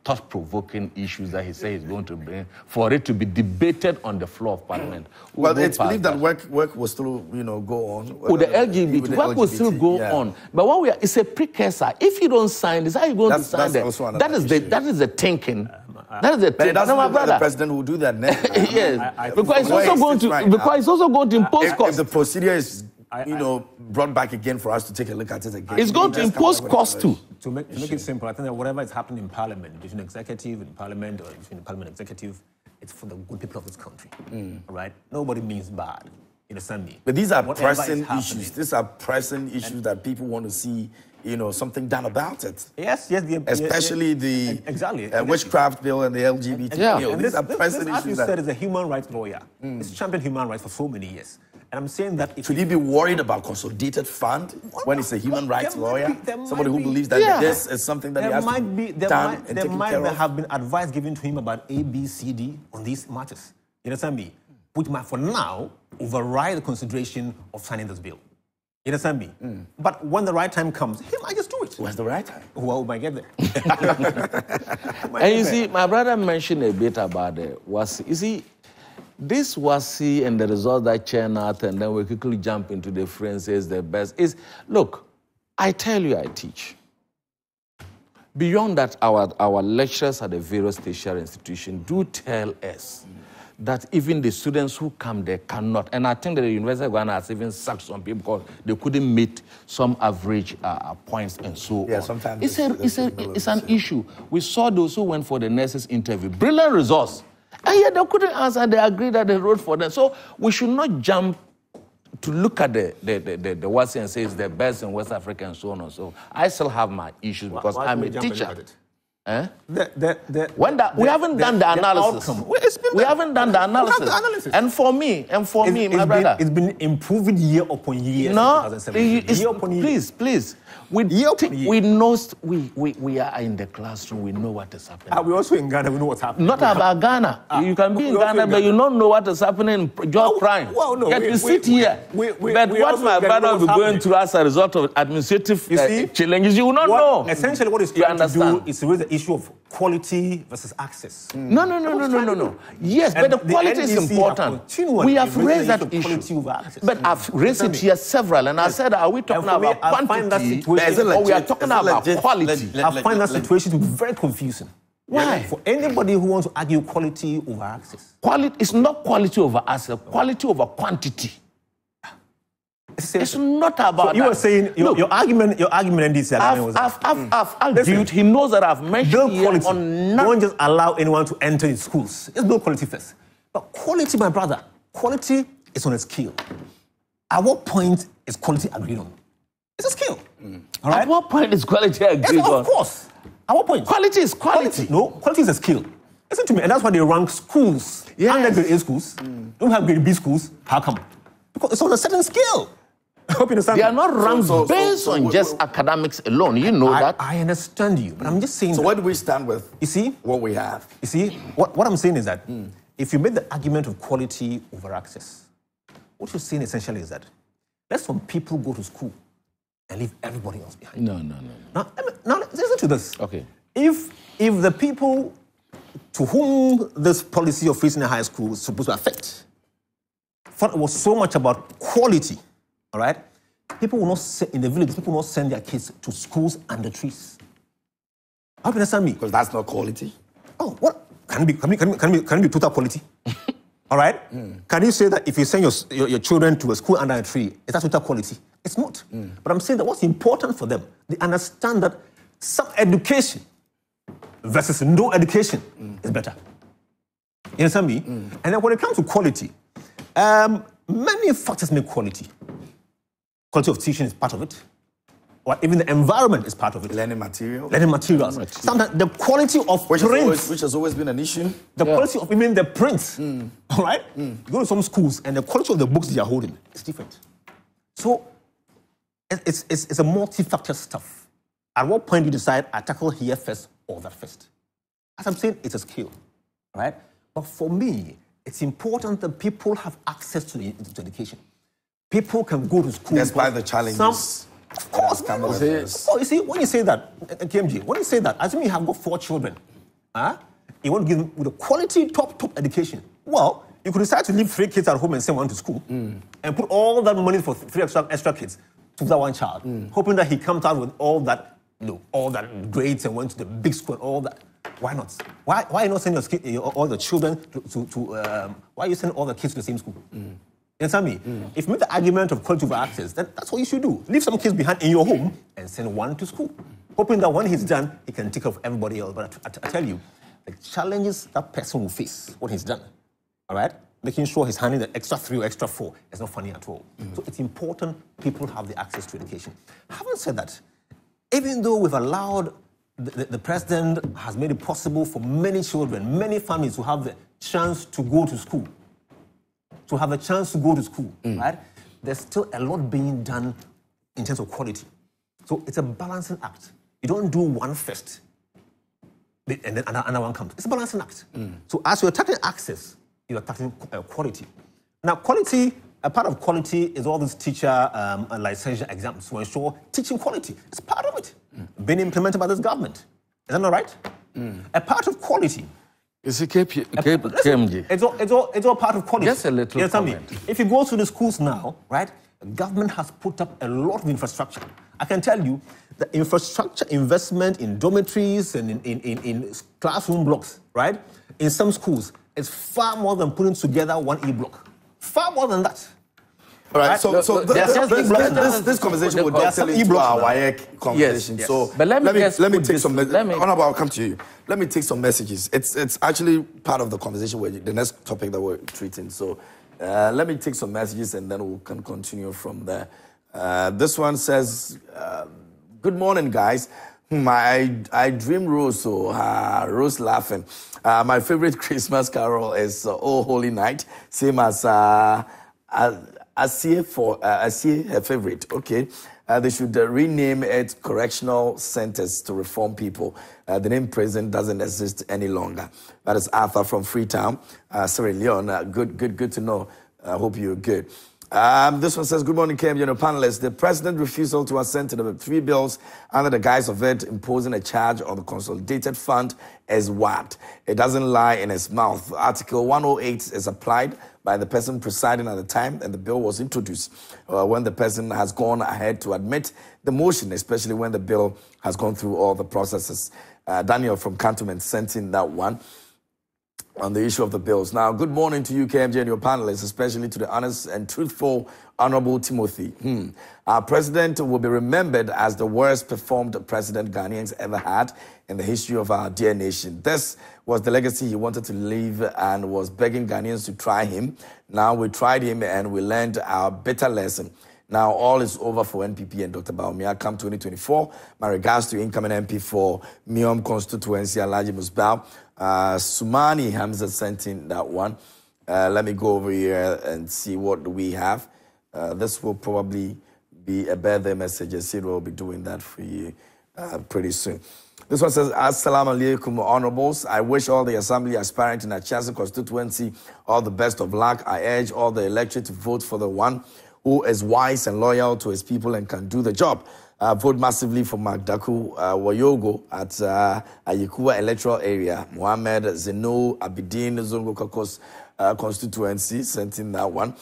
thought-provoking issues that he says he's going to bring for it to be debated on the floor of Parliament. Well, it's believed that work will still, go on. With the LGBT, work will still go on. But it's a precursor. If you don't sign this, how are you going to sign that? That is the thinking. That is the thing. But no, the president will do that next. Yes, because it's also going to impose costs. If the procedure is brought back again for us to take a look at it again. It's going to impose cost too. To make it simple, I think that whatever is happening in Parliament, between executive and Parliament, or between the Parliament and executive, it's for the good people of this country, right? Nobody means bad. You understand me? But these are pressing issues. These are pressing issues that people want to see, something done about it. Yes. Especially the witchcraft bill and the LGBT. Yeah. These are pressing issues. As you said, is a human rights lawyer. He's championed human rights for so many years. And I'm saying that... Should he be worried about consolidated fund when he's a human rights lawyer? Somebody who believes that this is something that he has to be done and taken care of? There might have been advice given to him about A, B, C, D on these matters. You understand me? Which might, for now, override the consideration of signing this bill. You understand me? But when the right time comes, he might just do it. When's the right time? Well, we might get there. And you see, my brother mentioned a bit about WASI. You see, this WASI and the results that churn out, and then we quickly jump into the phrases, the best is, look, I tell you I teach. Beyond that, our lecturers at the various tertiary institutions do tell us that even the students who come there cannot. And I think that the University of Ghana has even sacked some people because they couldn't meet some average points and so on. Sometimes it's an issue. We saw those who went for the nurses interview. Brilliant results. And yet they couldn't answer. They agreed that they wrote for them. So we should not jump to look at the WASI and say it's the best in West Africa and so on and so. I still have my issues because I'm a teacher. Eh? We haven't done the analysis. We haven't done the analysis. And for me, my brother, it's been improving year upon year. No, please. We know we are in the classroom. We know what is happening. We also in Ghana. We know what's happening. Not about Ghana. You can be in Ghana, but you don't know what is happening. You're crying. Well, no. Yet you sit here. But what my brother will be going through as a result of administrative challenges, you will not know. Essentially, what is trying to do is to raise the issue of quality versus access. No. Yes, but the quality is important. We have raised that issue. But I've raised it here several, and I said, are we talking about quantity? Or we are talking about quality. I find that situation to be very confusing. Why? For anybody who wants to argue quality over access. Quality is not quality over access, quality over quantity. It's not about so you were saying your argument in this argument was I've argued, he knows that I've mentioned quality. Don't just allow anyone to enter in schools. It's build quality first. But quality, my brother, quality is on a scale. At what point is quality agreed on? It's a scale. All right? At what point is quality agreed on? Of course. At what point? Quality is quality. No, quality is a skill. Listen to me, and that's why they rank schools. Yes. Grade A schools, don't have grade B schools. How come? Because it's on a certain scale. I hope you understand. They are not ranked based on just academics alone. You know that. I understand you, but I'm just saying. So where do we stand with? You see what we have. You see what I'm saying is that if you make the argument of quality over access, what you're saying essentially is that let some people go to school and leave everybody else behind. No. Now listen to this. Okay. If the people to whom this policy of free senior high school is supposed to affect thought it was so much about quality, all right? People will not in the villages. People will not send their kids to schools under trees. How can you understand me? Because that's not quality. Oh, what can it be total quality? All right. Can you say that if you send your children to a school under a tree, is that total quality? It's not. But I'm saying that what's important for them, they understand that some education versus no education is better. You understand me? And then when it comes to quality, many factors make quality. Quality of teaching is part of it. Or even the environment is part of it. Learning materials. Sometimes the quality of which has always been an issue. The quality of even the prints. All right? You go to some schools and the quality of the books they are holding is different. So it's a multi-factor stuff. At what point do you decide I tackle here first or that first? As I'm saying, it's a skill. Right? But for me, it's important that people have access to education. People can go to school. Despite the challenges. Of course. You see, when you say that, KMG, when you say that, assuming you have got 4 children, you want to give them with a quality top education. Well, you could decide to leave 3 kids at home and send one to school and put all that money for 3 extra kids to that one child, hoping that he comes out with all that grades and went to the big school and all that. Why not? Why are you not sending all the children why are you sending all the kids to the same school? You understand me? If you make the argument of quality over access, then that's what you should do. Leave some kids behind in your home and send one to school, hoping that when he's done, he can take care of everybody else. But I tell you, the challenges that person will face when he's done, all right? Making sure he's handling the extra 3 or extra 4 is not funny at all. So it's important people have the access to education. Having said that, even though we've allowed, the president has made it possible for many children, many families to have the chance to go to school, right? There's still a lot being done in terms of quality. So it's a balancing act. You don't do one first, and then another one comes. It's a balancing act. So as you're tackling access, you're tackling quality. Now, quality, a part of quality is all these teacher licensure exams to ensure teaching quality. It's part of it, being implemented by this government. Is that not right? A part of quality. It's a KMG. It's all part of quality. Just a little comment. If you go to the schools now, right, the government has put up a lot of infrastructure. I can tell you the infrastructure investment in dormitories and in classroom blocks, right, in some schools is far more than putting together one e-block. Far more than that. All right, so this conversation will dovetail into our WAEC conversation. Yes. So but let me take some. Honorable, I'll come to you. Let me take some messages. It's actually part of the conversation where the next topic that we're treating. So let me take some messages and then we can continue from there. This one says, "Good morning, guys. I dream Rose, so Rose laughing. My favorite Christmas carol is Oh Holy Night, same as I see her favorite. Okay, they should rename it Correctional Centers to reform people. The name prison doesn't exist any longer." That is Arthur from Freetown, Sierra Leone. Good to know. I hope you're good. This one says, "Good morning, KMJ panelists. The president refusal to assent to the 3 bills under the guise of it imposing a charge on the consolidated fund is what? It doesn't lie in his mouth. Article 108 is applied by the person presiding at the time, and the bill was introduced when the person has gone ahead to admit the motion, especially when the bill has gone through all the processes." Daniel from Cantonment sent in that one on the issue of the bills. Now, good morning to you, KMJ, and your panelists, especially to the honest and truthful Honorable Timothy. Our president will be remembered as the worst performed president Ghanaians ever had in the history of our dear nation. This was the legacy he wanted to leave and was begging Ghanaians to try him. Now we tried him and we learned our bitter lesson. Now all is over for NPP and Dr. Bawumia come 2024. My regards to incoming MP for Miom constituency, Alhaji Musbau. Sumani Hamza sent in that one. Let me go over here and see what we have. This will probably be a birthday message. Sid will be doing that for you pretty soon. This one says, "Assalamu alaikum, honorables. I wish all the assembly aspirant in Achasa constituency all the best of luck. I urge all the electorate to vote for the one who is wise and loyal to his people and can do the job. Vote massively for Magdaku Wayogo at Ayekua electoral area. Mohammed Zeno Abidin Zongo Kakos constituency sent in that one.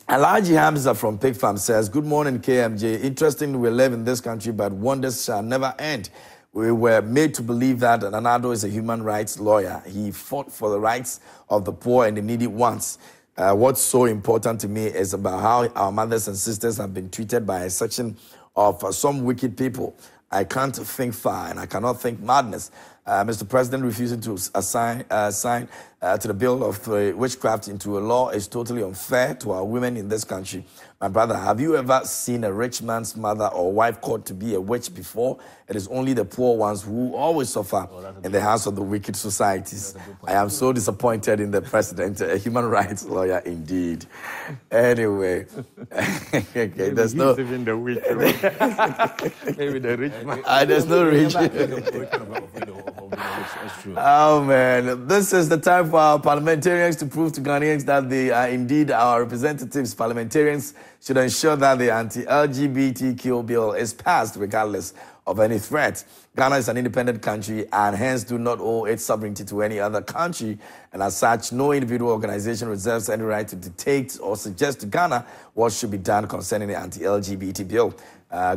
Alhaji Hamza from Pig Farm says, "Good morning, KMJ. Interesting, we live in this country, but wonders shall never end. We were made to believe that Addo is a human rights lawyer. He fought for the rights of the poor and the needy ones. What's so important to me is about how our mothers and sisters have been treated by a section of some wicked people. I can't think far and I cannot think madness. Mr. President refusing to sign to the bill of witchcraft into a law is totally unfair to our women in this country. My brother, have you ever seen a rich man's mother or wife called to be a witch before? It is only the poor ones who always suffer in the hands of the wicked societies. I am so disappointed in the president, a human rights lawyer indeed." Anyway, okay, there's no... Even the witch. Maybe the rich man. There's no rich. Oh, man. This is the time for our parliamentarians to prove to Ghanaians that they are indeed our representatives. Parliamentarians should ensure that the Anti-LGBTQ bill is passed regardless of any threat. Ghana is an independent country and hence do not owe its sovereignty to any other country. And as such, no individual organization reserves any right to dictate or suggest to Ghana what should be done concerning the Anti-LGBT bill.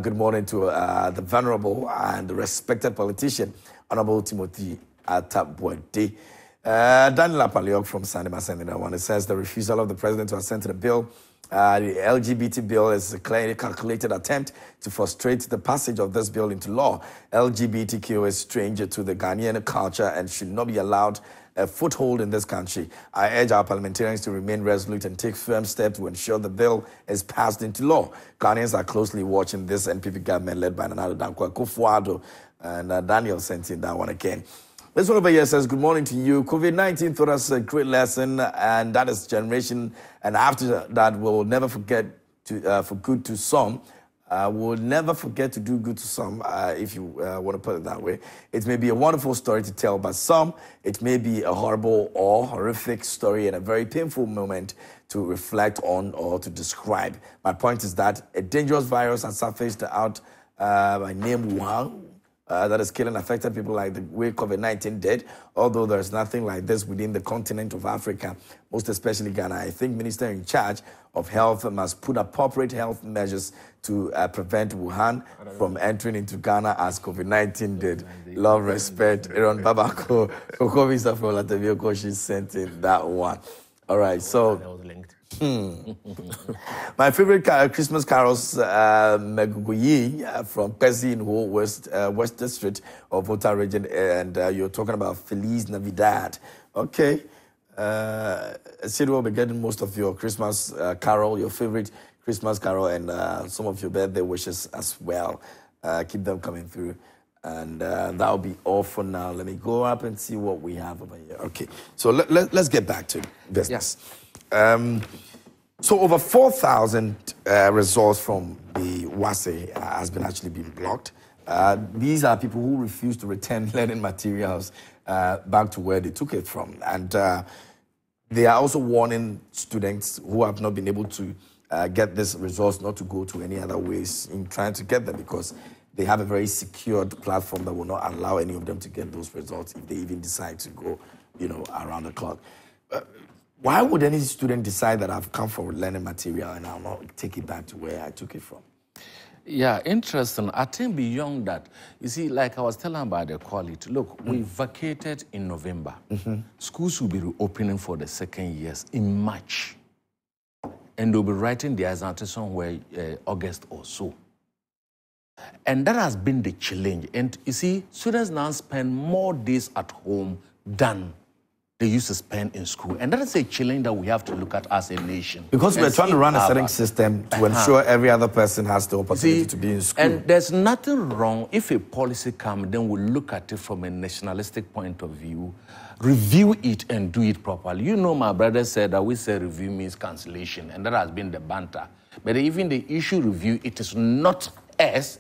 Good morning to the venerable and respected politician, Honorable Timothy Atabwade. Daniel Apaliok from Sandema sending that one. It says the refusal of the president to assent to the bill. The LGBT bill is a clearly calculated attempt to frustrate the passage of this bill into law. LGBTQ is stranger to the Ghanaian culture and should not be allowed a foothold in this country. I urge our parliamentarians to remain resolute and take firm steps to ensure the bill is passed into law. Ghanaians are closely watching this NPP government led by Nana Dankwa Akufo-Addo, and Daniel sent in that one again. This one over here says, "Good morning to you. COVID-19 taught us a great lesson, and that is generation. And after that, we'll never forget to for good to some. We'll never forget to do good to some, if you want to put it that way. It may be a wonderful story to tell, but some, it may be a horrible or horrific story and a very painful moment to reflect on or to describe. My point is that a dangerous virus has surfaced out by name Wuhan, that is killing affected people like the way COVID-19 did, although there's nothing like this within the continent of Africa, most especially Ghana. I think Minister in charge of health must put appropriate health measures to prevent Wuhan from entering into Ghana as COVID-19 did. Love, respect. Aaron Babako, Kokovisa from Latavio, she sent in that one. All right, so... That was linked. My favorite Christmas carols, Meguguyi from Pesi in West District of Volta region, and you're talking about Feliz Navidad. Okay. Sid will be getting most of your Christmas carol, your favorite Christmas carol, and some of your birthday wishes as well. Keep them coming through. And that'll be all for now. Let me go up and see what we have over here. Okay, so let's get back to business. Yeah. So over 4,000 results from the WASE has been actually been blocked. These are people who refuse to return learning materials back to where they took it from. And they are also warning students who have not been able to get these results not to go to any other ways in trying to get them, because they have a very secured platform that will not allow any of them to get those results if they even decide to go, around the clock. Why would any student decide that I've come for learning material and I'll not take it back to where I took it from? Yeah, interesting. I think beyond that, you see, like I was telling about the quality. Look, we vacated in November. Schools will be reopening for the second years in March. And they'll be writing their exam somewhere August or so. And that has been the challenge. And you see, students now spend more days at home than they used to spend in school. And that is a challenge that we have to look at as a nation. Because we're trying to run a certain system to ensure every other person has the opportunity to be in school. And there's nothing wrong if a policy comes, then we'll look at it from a nationalistic point of view, review it and do it properly. You know, my brother said that we say review means cancellation, and that has been the banter. But even the issue review, it is not as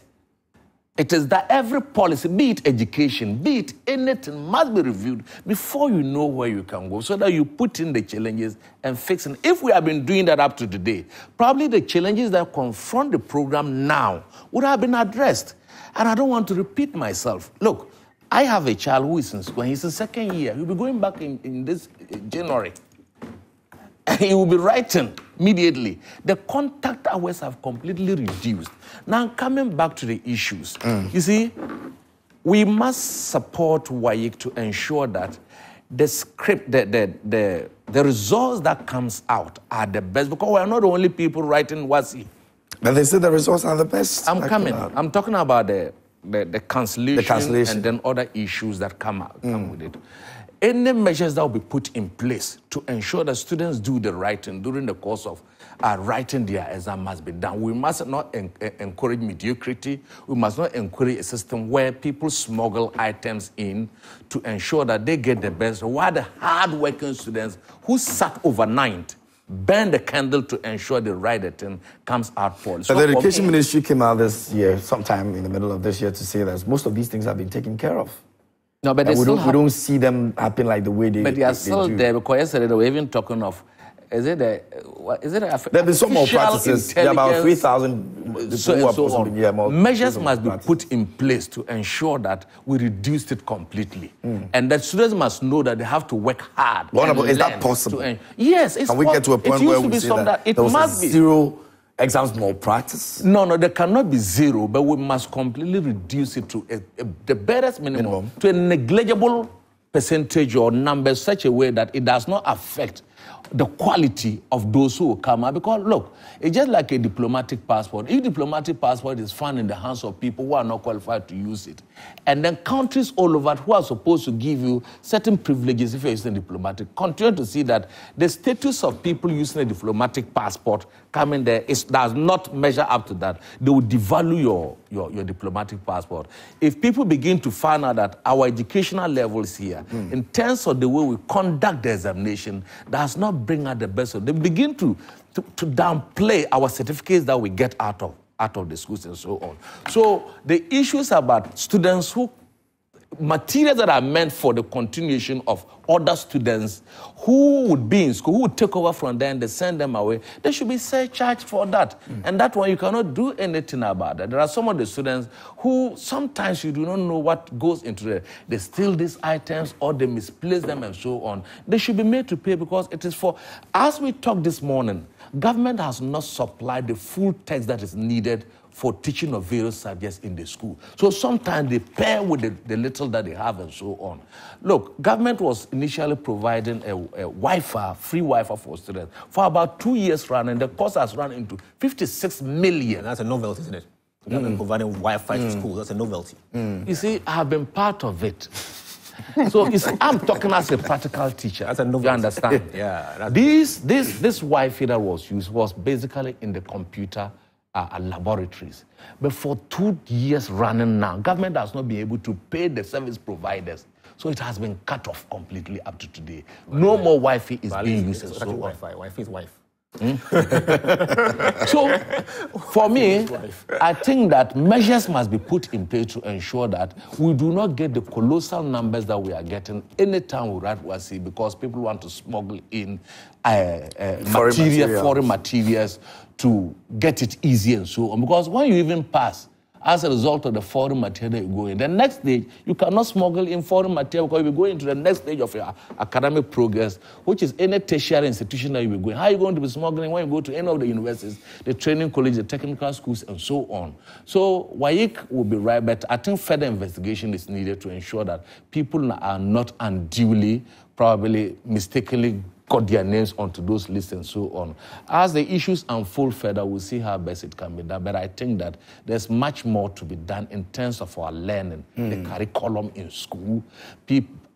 it is that every policy, be it education, be it anything, must be reviewed before you know where you can go, so that you put in the challenges and fix them. If we have been doing that up to today, probably the challenges that confront the program now would have been addressed. And I don't want to repeat myself. Look, I have a child who is in school, and he's in second year. He'll be going back in this January. And he will be writing immediately. The contact hours have completely reduced. Now, coming back to the issues, you see, we must support WAEC to ensure that the script, the results that comes out are the best, because we are not the only people writing WASE. But they say the results are the best. I'm talking about the cancellation and then other issues that come with it. Any measures that will be put in place to ensure that students do the writing during the course of writing their exam must be done. We must not encourage mediocrity. We must not encourage a system where people smuggle items in to ensure that they get the best, while the hard-working students who sat overnight burn the candle to ensure the right thing comes out for. So the Education Ministry came out this year, sometime in the middle of this year, to say that most of these things have been taken care of. No, but we don't see them happen like the way they do. But they are still there, because yesterday they were even talking of, there's been some more practices. There are about 3,000 measures must be put in place to ensure that we reduced it completely. And that students must know that they have to work hard. Is that possible? Yes, it's possible. Can we get to a point where we say that it must be zero exams malpractice? No, there cannot be zero, but we must completely reduce it to the barest minimum, to a negligible percentage or number, such a way that it does not affect the quality of those who will come out. Because look, it's just like a diplomatic passport. If diplomatic passport is found in the hands of people who are not qualified to use it, and then countries all over who are supposed to give you certain privileges if you're using a diplomatic, continue to see that the status of people using a diplomatic passport coming there does not measure up to that. They will devalue your diplomatic passport. If people begin to find out that our educational levels here, in terms of the way we conduct the examination, does not bring out the best of them, they begin to downplay our certificates that we get out of the schools and so on. So the issues about students who materials that are meant for the continuation of other students who would be in school, who would take over from them, they send them away, they should be surcharged for that. And that one, you cannot do anything about it. There are some of the students who sometimes you do not know what goes into it. They steal these items or they misplace them and so on. They should be made to pay because it is for, as we talked this morning, government has not supplied the full text that is needed for teaching of various subjects in the school. So sometimes they pair with the little that they have and so on. Look, government was initially providing a Wi-Fi, free Wi-Fi for students for about 2 years running. The cost has run into 56 million. And that's a novelty, isn't it? Government providing Wi-Fi to school, that's a novelty. You see, I have been part of it. So I'm talking as a practical teacher. That's a novelty. You understand? Yeah. This Wi-Fi that was used was basically in the computer laboratories. But for 2 years running now, government has not been able to pay the service providers. So it has been cut off completely up to today. No more Wi-Fi is being used. So Wi-Fi. Wi-Fi is wife. So, for me, I think that measures must be put in place to ensure that we do not get the colossal numbers that we are getting anytime we write WASI because people want to smuggle in foreign materials to get it easy and so on. Because when you even pass, as a result of the foreign material you go in, the next stage, you cannot smuggle in foreign material because you will go into the next stage of your academic progress, which is any tertiary institution that you will go in. How are you going to be smuggling when you go to any of the universities, the training colleges, the technical schools, and so on? So WAEC will be right, but I think further investigation is needed to ensure that people are not unduly, probably mistakenly got their names onto those lists and so on. As the issues unfold further, we'll see how best it can be done. But I think that there's much more to be done in terms of our learning, the curriculum in school.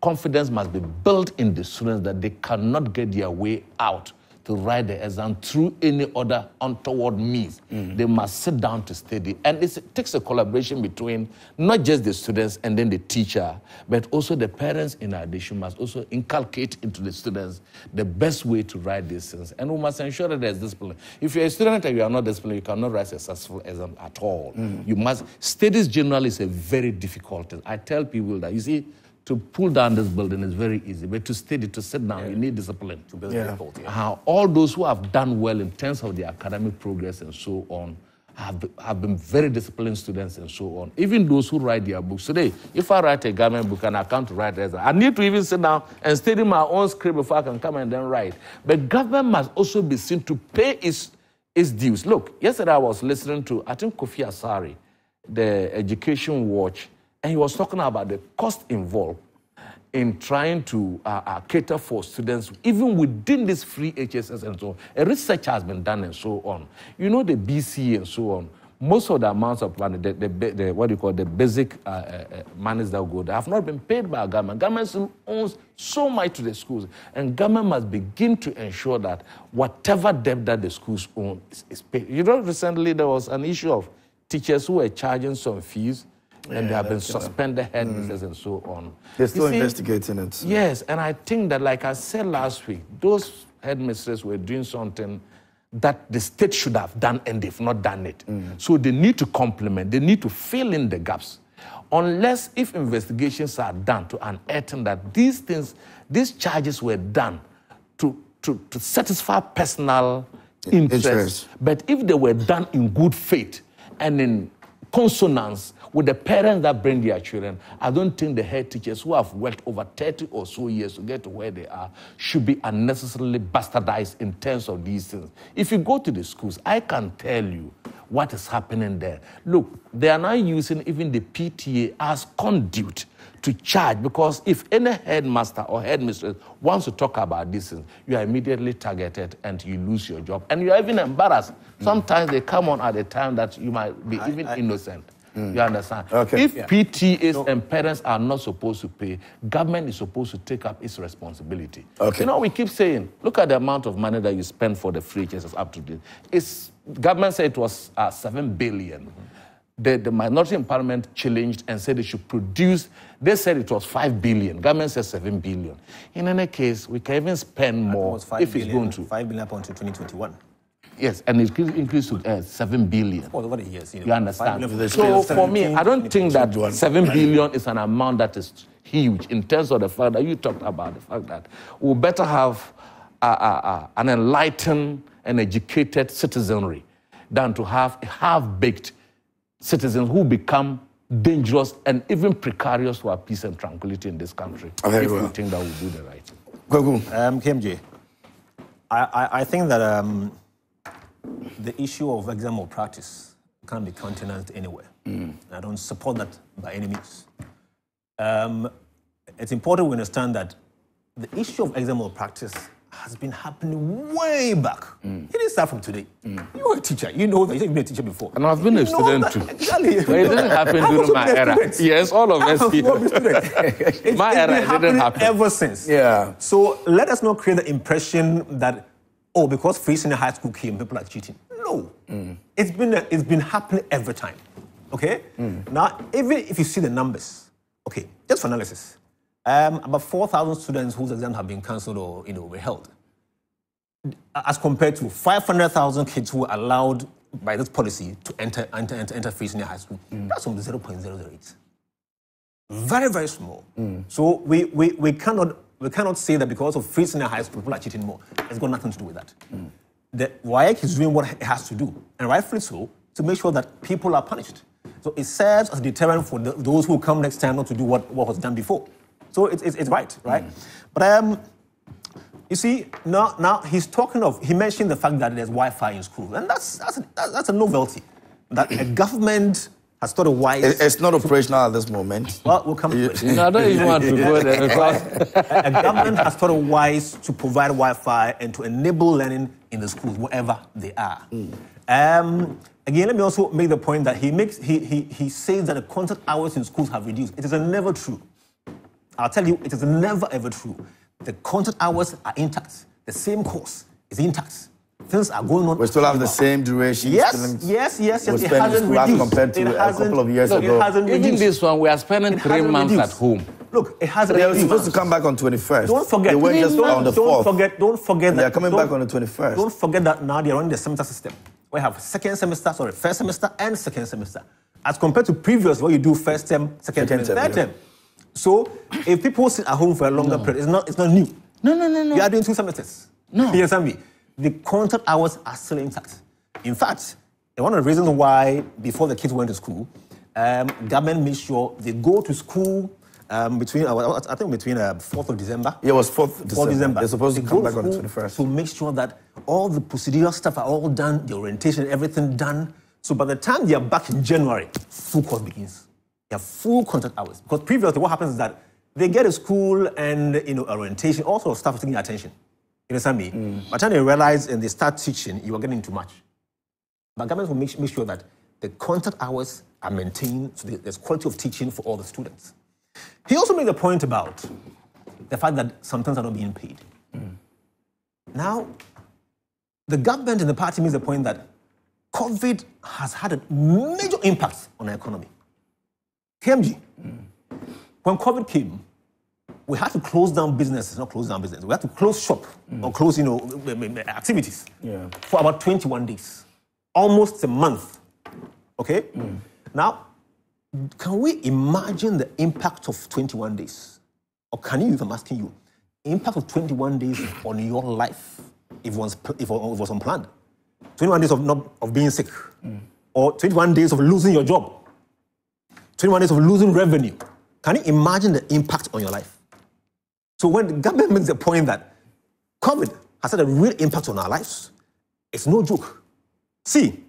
Confidence must be built in the students that they cannot get their way out to write the exam through any other untoward means. They must sit down to study. And it takes a collaboration between not just the students and then the teacher, but also the parents in addition must also inculcate into the students the best way to write these things. And we must ensure that there's discipline. If you're a student and you are not disciplined, you cannot write a successful exam at all. You must, studies generally is a very difficult thing. I tell people that, you see, to pull down this building is very easy, but to study, to sit down, you need discipline. To build difficulty. All those who have done well in terms of their academic progress and so on have been very disciplined students and so on. Even those who write their books. Today, if I write a government book and I come to write it, I need to even sit down and study my own script before I can come and then write. But government must also be seen to pay its dues. Look, yesterday I was listening to, I think, Akufo-Addo, the Education Watch, and he was talking about the cost involved in trying to cater for students, even within this free HSS and so on. A research has been done and so on. You know, the BC and so on, most of the amounts of money, the basic monies that go there have not been paid by government. Government owns so much to the schools, and government must begin to ensure that whatever debt that the schools own is paid. You know, recently there was an issue of teachers who were charging some fees, and they have been suspended headmisters and so on. They're still investigating it. Yes, and I think that, like I said last week, those headmisters were doing something that the state should have done, and they've not done it. So they need to complement, they need to fill in the gaps. Unless if investigations are done to unearth that these charges were done to satisfy personal interests, but if they were done in good faith and in consonance with the parents that bring their children, I don't think the head teachers who have worked over 30 or so years to get to where they are should be unnecessarily bastardized in terms of these things. If you go to the schools, I can tell you what is happening there. Look, they are now using even the PTA as conduit to charge, because if any headmaster or headmistress wants to talk about these things, you are immediately targeted and you lose your job. And you are even embarrassed. Sometimes they come on at a time that you might be innocent. You understand? Okay. If PTAs and parents are not supposed to pay, government is supposed to take up its responsibility. Okay. You know, we keep saying, look at the amount of money that you spend for the free HSS up to date. Government said it was 7 billion. The minority in parliament challenged and said they should produce, they said it was 5 billion. Government said 7 billion. In any case, we can even spend more if it's going to. 5 billion up until 2021. Yes, and it increased to 7 billion. Well, over the years, You understand? So So for me, I don't think that 7 billion is an amount that is huge in terms of the fact that you talked about the fact that we better have an enlightened and educated citizenry than to have half-baked citizens who become dangerous and even precarious for our peace and tranquility in this country. If we think that we do the right thing. KMJ, I think that the issue of exam malpractice can't be countenanced anywhere. I don't support that by any means. It's important we understand that the issue of exam malpractice has been happening way back. It didn't start from today. You're a teacher. You know that. You've been a teacher before. And I've been a student too. Exactly. But it didn't happen during my era. Yes, all of us here. My era, it didn't happen. Ever since. Yeah. So let us not create the impression that, oh, because free senior high school came, people are cheating. No. It's been happening every time. Okay? Now, even if you see the numbers, okay, just for analysis, about 4,000 students whose exams have been cancelled or were held, as compared to 500,000 kids who were allowed by this policy to enter free senior high school. That's from 0.008. Very, very small. So we cannot say that because of free senior high school people are cheating more. It's got nothing to do with that. The WAEC is doing what it has to do, and rightfully so, to make sure that people are punished. So it serves as a deterrent for those who come next time not to do what was done before. So it's right? But you see, now he's talking of, he mentioned the fact that there's Wi-Fi in school, and that's a novelty. That a government has thought of wise. It's not operational at this moment. Well, we'll come to it. No, I don't even want to go there because a government has thought of wise to provide Wi-Fi and to enable learning in the schools, wherever they are. Again, let me also make the point that he says that the contact hours in schools have reduced. It is never true. I'll tell you, it is never ever true. The contact hours are intact. The same course is intact. Things are going on. We still have the same duration. Yes. It hasn't reduced. Compared to a couple of years ago. It hasn't even reduced. this one, we are spending 3 months at home. Look, it hasn't They were reduced. supposed to come back on 21st. Don't forget. They went just on the 4th. Don't forget that. They are coming back on the 21st. Don't forget that now they are running the semester system. We have first semester and second semester. As compared to previous, where you do first term, second term, third term. So if people sit at home for a longer period, it's not new. No. You are doing 2 semesters. No. You understand me? The contact hours are still intact. In fact, one of the reasons why, before the kids went to school, government made sure they go to school between 4th of December. Yeah, it was 4th December. They're supposed to come back on the 21st. To make sure that all the procedural stuff are all done, the orientation, everything done. So by the time they are back in January, full course begins. They have full contact hours. Because previously what happens is that they get to school and orientation, all sort of stuff is taking attention. You understand me? By the time they realize and they start teaching, you are getting too much. But government will make sure that the contact hours are maintained, so there's quality of teaching for all the students. He also made a point about the fact that sometimes are not being paid. Now, the government and the party makes the point that COVID has had a major impact on our economy. KMG, when COVID came, we had to close down businesses, not close down business. We had to close shop or close, activities for about 21 days, almost a month. Okay? Now, can we imagine the impact of 21 days? Or can you, if I'm asking you, impact of 21 days on your life if it was unplanned? 21 days of being sick, or 21 days of losing your job, 21 days of losing revenue. Can you imagine the impact on your life? So when the government makes the point that COVID has had a real impact on our lives, it's no joke. See,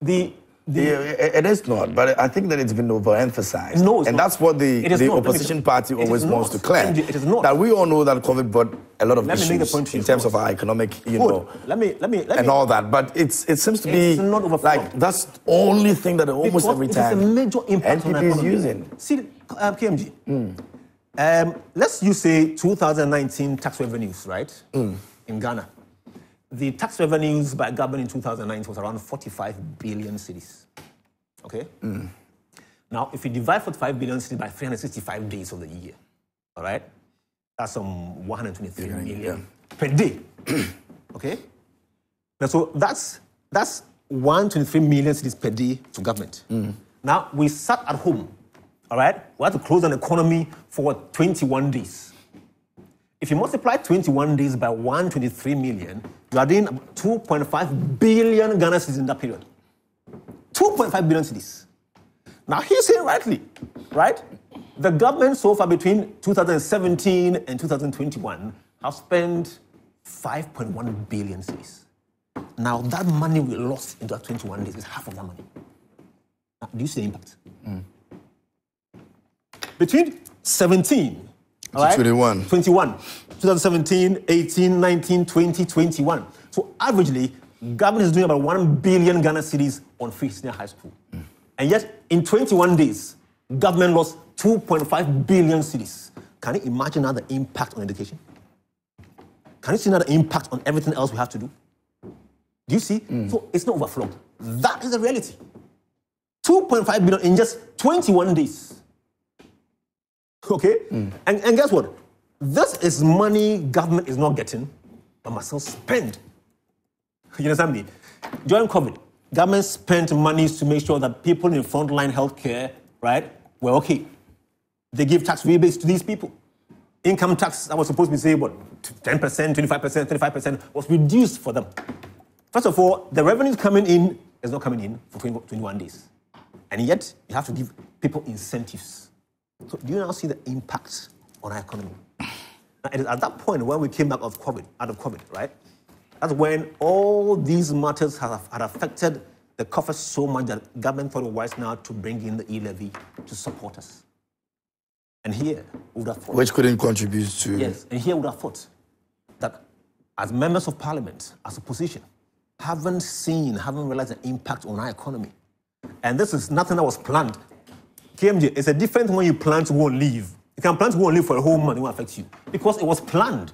it is not, but I think that it's been overemphasized. No, it's and not. that's what the opposition party always wants to claim. It is not. That we all know that COVID brought a lot of Let me make the point issues to you in terms first. of our economic, Let me and all that. But it seems to be not overflowing. like that's the only thing that almost Because every time it is a major impact on our NPP is economy. using. See, KMG, let's use say 2019 tax revenues, right? In Ghana. The tax revenues by government in 2009 was around 45 billion cedis. Okay? Now, if you divide 45 billion cedis by 365 days of the year, all right? That's some 123 million per day. Okay? Now, so that's 123 million cedis per day to government. Now, we sat at home, all right? We had to close an economy for 21 days. If you multiply 21 days by 123 million, you are doing 2.5 billion Ghana cedis in that period. 2.5 billion cedis. Now, he's saying rightly, right? The government so far between 2017 and 2021 have spent 5.1 billion cedis. Now, that money we lost in that 21 days is half of that money. Now, do you see the impact? Between 17, all right, 21, 2017, 18, 19, 20, 21. So, averagely, government is doing about 1 billion Ghana cedis on free senior high school. And yet, in 21 days, government lost 2.5 billion cedis. Can you imagine now the impact on education? Can you see now the impact on everything else we have to do? Do you see? So it's not overflowed. That is the reality. 2.5 billion in just 21 days. Okay? And guess what? This is money government is not getting, but must still spend. You understand me? During COVID, government spent monies to make sure that people in frontline healthcare, right, were okay. They give tax rebates to these people. Income tax that was supposed to be, say, what, 10%, 25%, 35% was reduced for them. First of all, the revenues coming in is not coming in for 21 days. And yet, you have to give people incentives. So do you now see the impact on our economy? Now, it is at that point when we came back out of COVID, right? That's when all these matters had affected the coffers so much that government thought it wise now to bring in the e-levy to support us. And here, we would have thought... Which couldn't contribute to... Yes, and here we would have thought that as members of parliament, as opposition, haven't realized the impact on our economy. And this is nothing that was planned. KMJ, it's a different when you plan to go and leave. You can plan to go and leave for a whole month, it won't affect you. Because it was planned.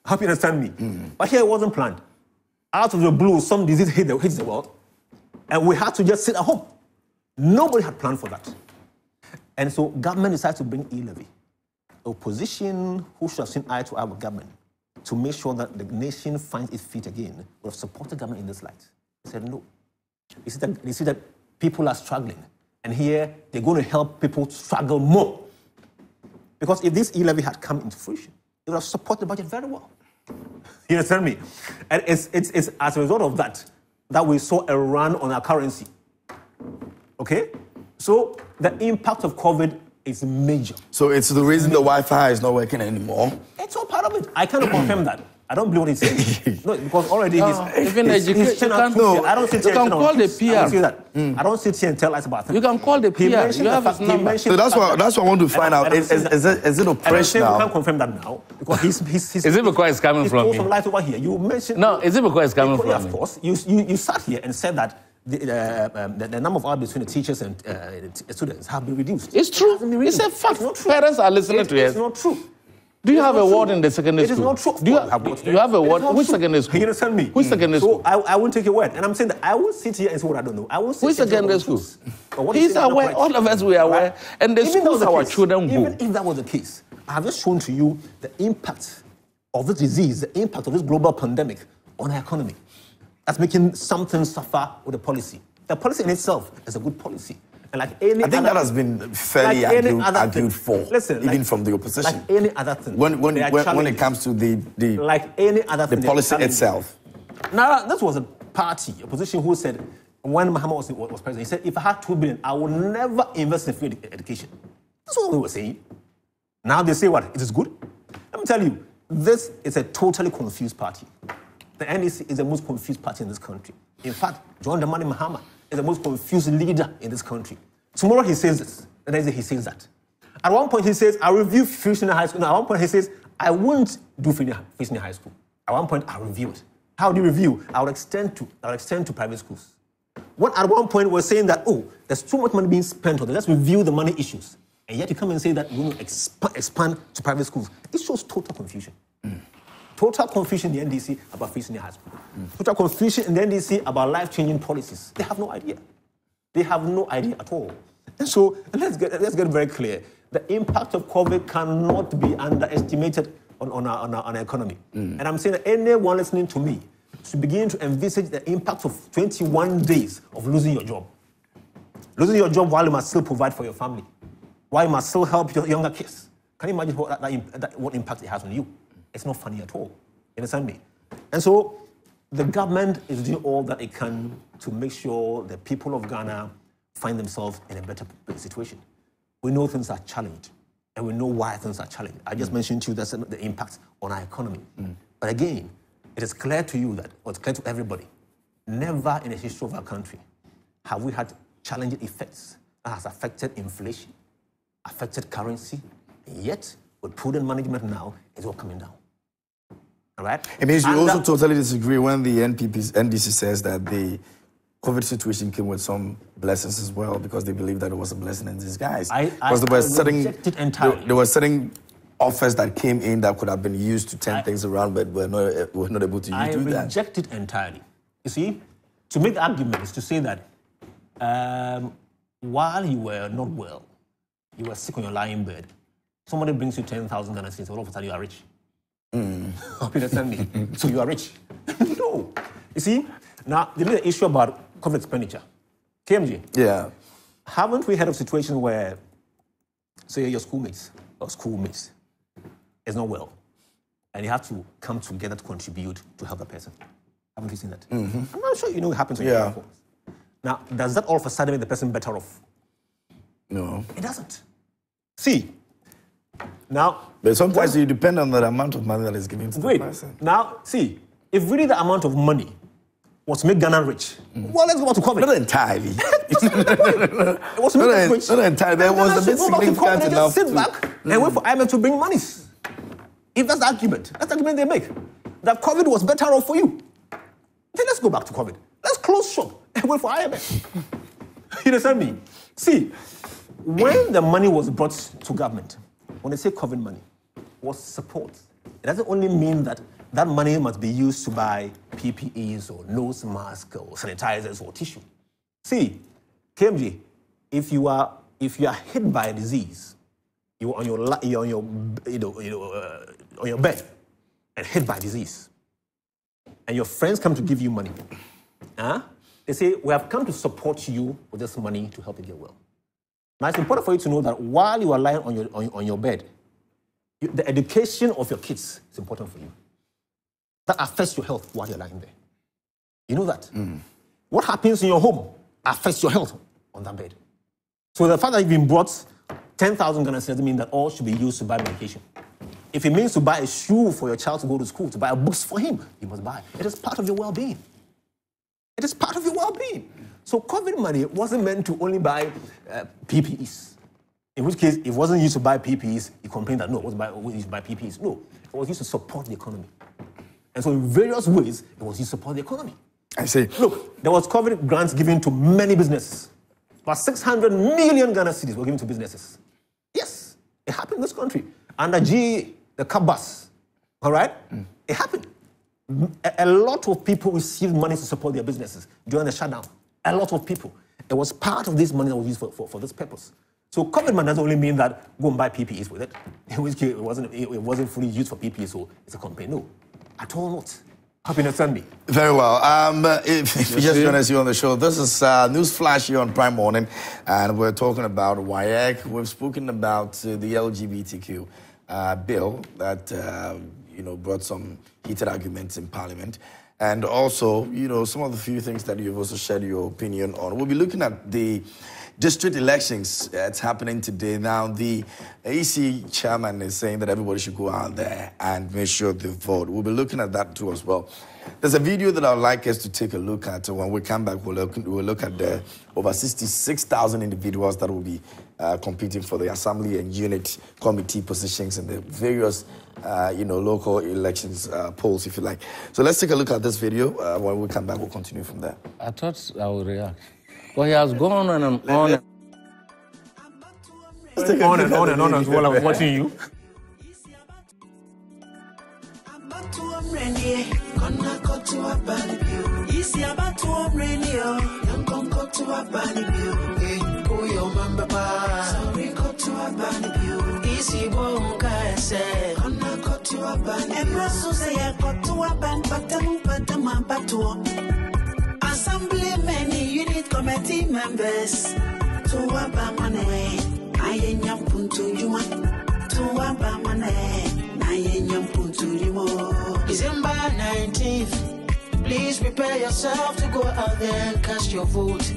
I hope you understand me. But here it wasn't planned. Out of the blue, some disease hits the world, and we had to just sit at home. Nobody had planned for that. And so government decided to bring e-levy. Opposition who should have seen eye to eye with government to make sure that the nation finds its feet again would have supported government in this light. They said no. They see that people are struggling, and here they're going to help people struggle more. Because if this e-levy had come into fruition, it would have supported the budget very well. You understand me? And it's as a result of that we saw a run on our currency. Okay? So the impact of COVID is major. So it's the reason the Wi-Fi is not working anymore? It's all part of it. I cannot confirm that. I don't believe what he's saying. No, because already even education. I don't sit here. You can call the PR. I don't sit here and tell us about things. You can call the PR. You have his number. So that's what I want to find out. Is it oppression now? I can't confirm that now because he's is it because it's coming from me? Some light over here. You mentioned. No, is it because it's coming from me? Of course. You sat here and said that the number of hours between the teachers and students have been reduced. It's true. It's a fact. Parents are listening to it. It's not true. Do you have a ward in the secondary school? It is not true. Do you have a ward? Which secondary school? You understand me? Which secondary school? So I won't take your word. And I'm saying that I will sit here and say what I don't know. I will sit Which secondary school? He's aware. All of us, we are aware. And the schools our children go. Even if that was the case, I have just shown to you the impact of this disease, the impact of this global pandemic on our economy. That's making something suffer with the policy. The policy in itself is a good policy. And like any I think that has been fairly argued for, even from the opposition. Like any other thing. When it comes to the like any other thing, the policy itself. Now, this was a party, opposition, who said, when Muhammad was president, he said, if I had 2 billion, I would never invest in free education. That's what we were saying. Now they say what? It is good? Let me tell you, this is a totally confused party. The NDC is the most confused party in this country. In fact, John Dramani Mahama is the most confused leader in this country. Tomorrow he says this, the next day he says that. At one point he says, I review free senior high school. Now, at one point he says, I won't do free senior high school. At one point I'll review it. How do you review? I'll extend to private schools. At one point we're saying that, there's too much money being spent on it. Let's review the money issues. And yet you come and say that we're going to expand to private schools. It shows total confusion. Total confusion in the NDC about free senior high school. Total confusion in the NDC about life-changing policies. They have no idea. They have no idea at all. And so let's get very clear. The impact of COVID cannot be underestimated on our economy. And I'm saying that anyone listening to me to begin to envisage the impact of 21 days of losing your job. Losing your job while you must still provide for your family, while you must still help your younger kids. Can you imagine what impact it has on you? It's not funny at all. You understand me? And so the government is doing all that it can to make sure the people of Ghana find themselves in a better situation. We know things are challenged, and we know why things are challenged. I just mentioned to you that's the impact on our economy. But again, it is clear to you that, or it's clear to everybody, never in the history of our country have we had challenging effects that has affected inflation, affected currency, and yet with prudent management now, it's all coming down. All right? It means you also totally disagree when the NDC says that the COVID situation came with some blessings as well, because they believe that it was a blessing in disguise. Because there were certain offers that came in that could have been used to turn things around, but we're not able to do that. I reject it entirely. You see, to make arguments to say that while you were not well, you were sick on your lying bed, somebody brings you 10,000 Ghana cedis, all of a sudden you are rich. Hope you understand me. So you are rich. No. You see, now there is an issue about COVID expenditure. KMG. Yeah. Haven't we had a situation where, say, your schoolmates is not well, and you have to come together to contribute to help the person? Haven't you seen that? I'm not sure you know it happens. Yeah. Now, does that all of a sudden make the person better off? No. It doesn't. See, now... But sometimes you depend on the amount of money that is given to the person. Now, see, if really the amount of money was to make Ghana rich, well, let's go back to COVID. Not entirely. It was to make us rich. Not entirely. There was a bit significant enough. Just sit back and wait for IMF to bring monies. If that's the argument they make, that COVID was better off for you. Then let's go back to COVID. Let's close shop and wait for IMF. You understand me? See, when the money was brought to government, when they say COVID money, was support. It doesn't only mean that that money must be used to buy PPEs or nose masks or sanitizers or tissue. See, KMG, if you are hit by a disease, you're on your bed and hit by disease, and your friends come to give you money, they say, we have come to support you with this money to help you get well. Now, it's important for you to know that while you are lying on your bed, the education of your kids is important for you. That affects your health while you're lying there. You know that? What happens in your home affects your health on that bed. So the fact that you've been brought 10,000 Ghana cedis doesn't mean that all should be used to buy medication. If it means to buy a shoe for your child to go to school, to buy books for him, you must buy. It is part of your well-being. It is part of your well-being. So COVID money wasn't meant to only buy PPEs. In which case, it wasn't used to buy PPEs. You complained that, no, it wasn't used to buy PPEs. No, it was used to support the economy. And so in various ways, it was used to support the economy. I see. Look, there was COVID grants given to many businesses. About 600 million Ghana cedis were given to businesses. Yes, it happened in this country. Under GE, the cab bus, all right? It happened. A lot of people received money to support their businesses during the shutdown. A lot of people. It was part of this money that was used for this purpose. So COVID money doesn't only mean that go and buy PPEs with it. In which case, it wasn't fully used for PPEs, so it's a campaign. No, at all not. Happy to send me. Very well. If you just joined us here on the show, this is News Flash here on Prime Morning, and we're talking about WAEC. We've spoken about the LGBTQ bill that brought some heated arguments in Parliament, and also some of the few things that you've also shared your opinion on. We'll be looking at the district elections. It's happening today. Now, the EC chairman is saying that everybody should go out there and make sure they vote. We'll be looking at that too as well. There's a video that I'd like us to take a look at. When we come back, we'll look at the over 66,000 individuals that will be competing for the assembly and unit committee positions in the various local elections polls, if you like. So let's take a look at this video. When we come back, we'll continue from there. I thought I would react. Well, he has gone on and on. On and on while I was watching you. ban. Embraso say I got to a ban, but Assembly many unit committee members to a ban. I ain't young punto you want to a ban. I ain't young punto you want. December 19th. Please prepare yourself to go out there and cast your vote.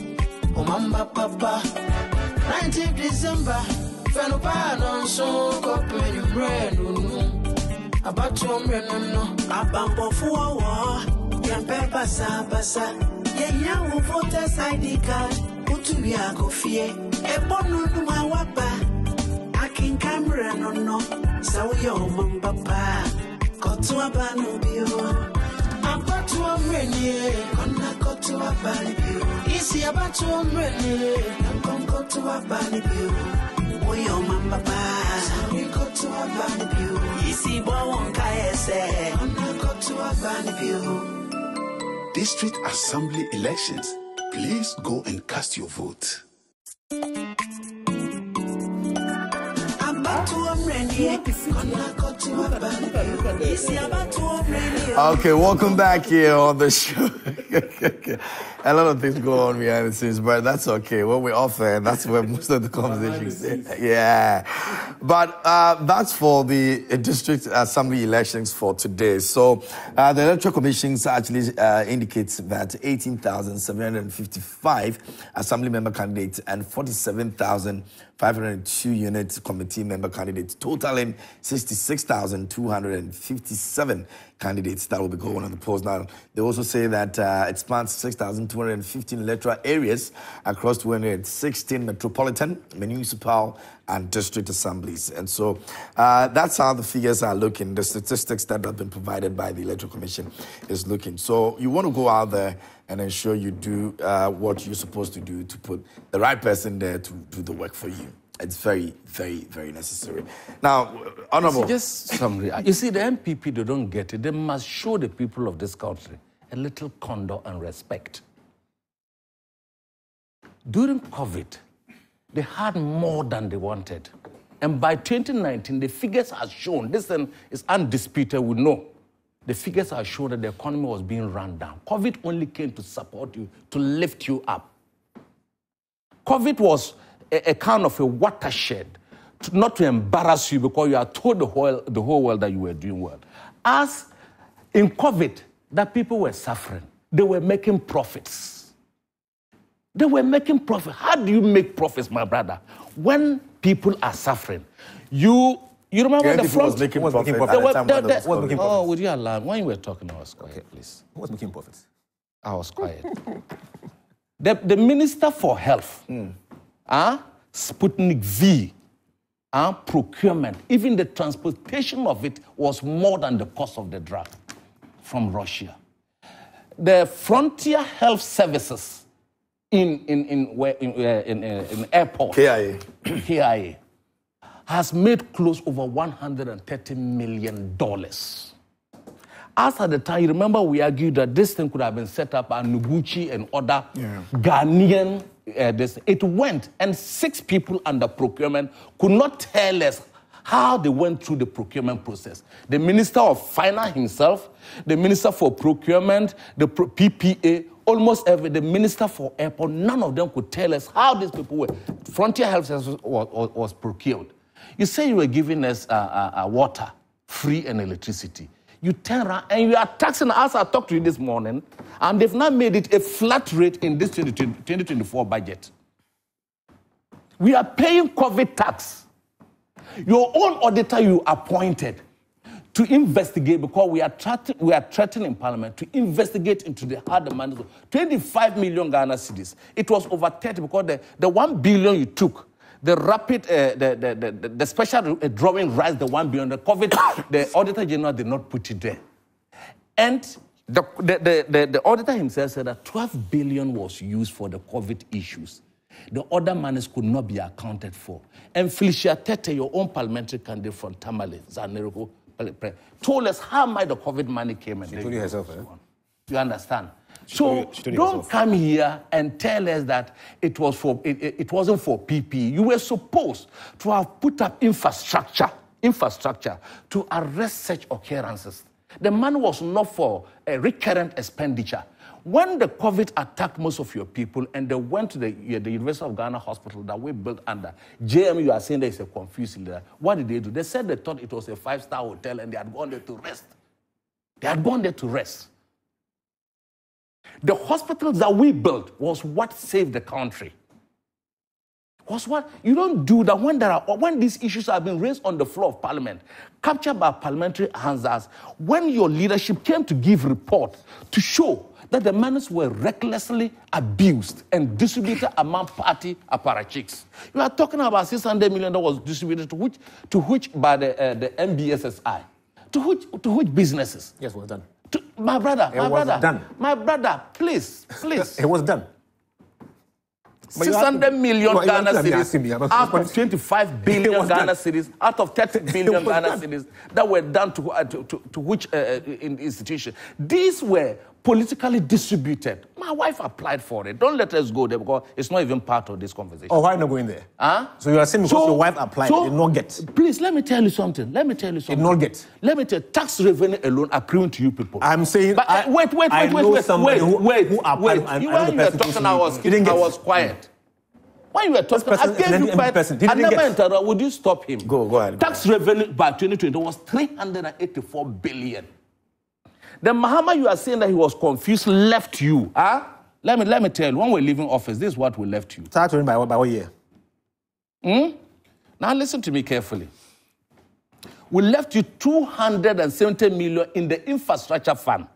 Oh, Mamba Papa, 19th December. Fenopanon so copy your brain. About your brain, no. A bump for a war. Yampe Basa. Young voters ID card. Utuya Kofie. A bono to my wapa. I can camera no. So yo, Mamba Papa. Got to a banubio. About to a many, gonna go to a banibio. Easy about to a many, I'm gonna go to a banibio. Oh, your mama, we go to a banibio. Easy boy, one guy say, gonna go to a banibio. District Assembly elections. Please go and cast your vote. Okay, welcome back here on the show. A lot of things go on behind the scenes, but that's okay. When we're off there, that's where most of the conversations is. Yeah. But that's for the district assembly elections for today. So the Electoral Commission actually indicates that 18,755 assembly member candidates and 47,502 unit committee member candidates, totaling 66,257 candidates that will be going on the polls. Now, they also say that it spans 6,215 electoral areas across 216 metropolitan, municipal, and district assemblies. And so that's how the figures are looking. The statistics that have been provided by the Electoral Commission is looking. So you want to go out there and ensure you do what you're supposed to do to put the right person there to do the work for you. It's very, very, very necessary. Now, Honorable. Just summary. You see, the MPP, they don't get it. They must show the people of this country a little condor and respect. During COVID, they had more than they wanted. And by 2019, the figures are shown, this thing is undisputed, we know. The figures are shown that the economy was being run down. COVID only came to support you, to lift you up. COVID was a kind of a watershed, not to embarrass you because you are told the whole world that you were doing well. As in COVID, that people were suffering, they were making profits. They were making profit. How do you make profits, my brother? When people are suffering, you remember the front? Was making profit at the time. Oh, would you allow? When you were talking, I was quiet, okay, please. Who was making profits? I was quiet. the Minister for Health, Sputnik V, procurement, even the transportation of it was more than the cost of the drug from Russia. The Frontier Health Services in airport, KIA, has made close over $130 million. As at the time, you remember we argued that this thing could have been set up by Noguchi and other Ghanaian. It went, and 6 people under procurement could not tell us how they went through the procurement process. The Minister of Finance himself, the Minister for Procurement, the PPA, almost the Minister for Airport, none of them could tell us how these people were. Frontier Health Services was procured. You say you were giving us water, free, and electricity. You turn around and you are taxing us. I talked to you this morning, and they've now made it a flat rate in this 2024 budget. We are paying COVID tax. Your own auditor you appointed to investigate, because we are threatening in Parliament to investigate into the hard money. 25 million Ghana cedis. It was over 30 because the 1 billion you took, the rapid, the special drawing rights, the 1 billion, the COVID, the Auditor General did not put it there. And the auditor himself said that 12 billion was used for the COVID issues. The other monies could not be accounted for. And Felicia Tete, your own parliamentary candidate from Tamale, Zaneroko, told us how much the COVID money came. She told you herself, eh? You understand? So don't come here and tell us that it was for it wasn't for PPE. You were supposed to have put up infrastructure infrastructure to arrest such occurrences. The money was not for a recurrent expenditure. When the COVID attacked most of your people and they went to the University of Ghana hospital that we built under, JM, you are saying there is a confusion there. What did they do? They said they thought it was a 5-star hotel and they had gone there to rest. They had gone there to rest. The hospitals that we built was what saved the country. Was what you don't do that when these issues have been raised on the floor of Parliament, captured by parliamentary answers, when your leadership came to give report to show that the monies were recklessly abused and distributed among party apparatchiks. You are talking about $600 million that was distributed to which by the MBSSI, to which businesses? Yes, it was done. My brother, please. It was done. 600 million Ghana cedis out of 25 billion Ghana cedis, out of 30 billion Ghana cedis that were done to which institution? These were politically distributed. My wife applied for it. Don't let us go there because it's not even part of this conversation. Oh, why not going there? Huh? So you are saying because your wife applied, did not get? Please, let me tell you something. Did not get? Let me tell you, tax revenue alone accruing to you people. I'm saying, but, wait. Who applied and you were talking, I was quiet. When you were talking, I gave you quiet. I never interrupted. Would you stop him? Go ahead. Tax revenue by 2020 was 384 billion. The Mahama you are saying that he was confused left you. Huh? Let me tell you, when we're leaving office, this is what we left you. Start by what year? Now listen to me carefully. We left you 270 million in the infrastructure fund.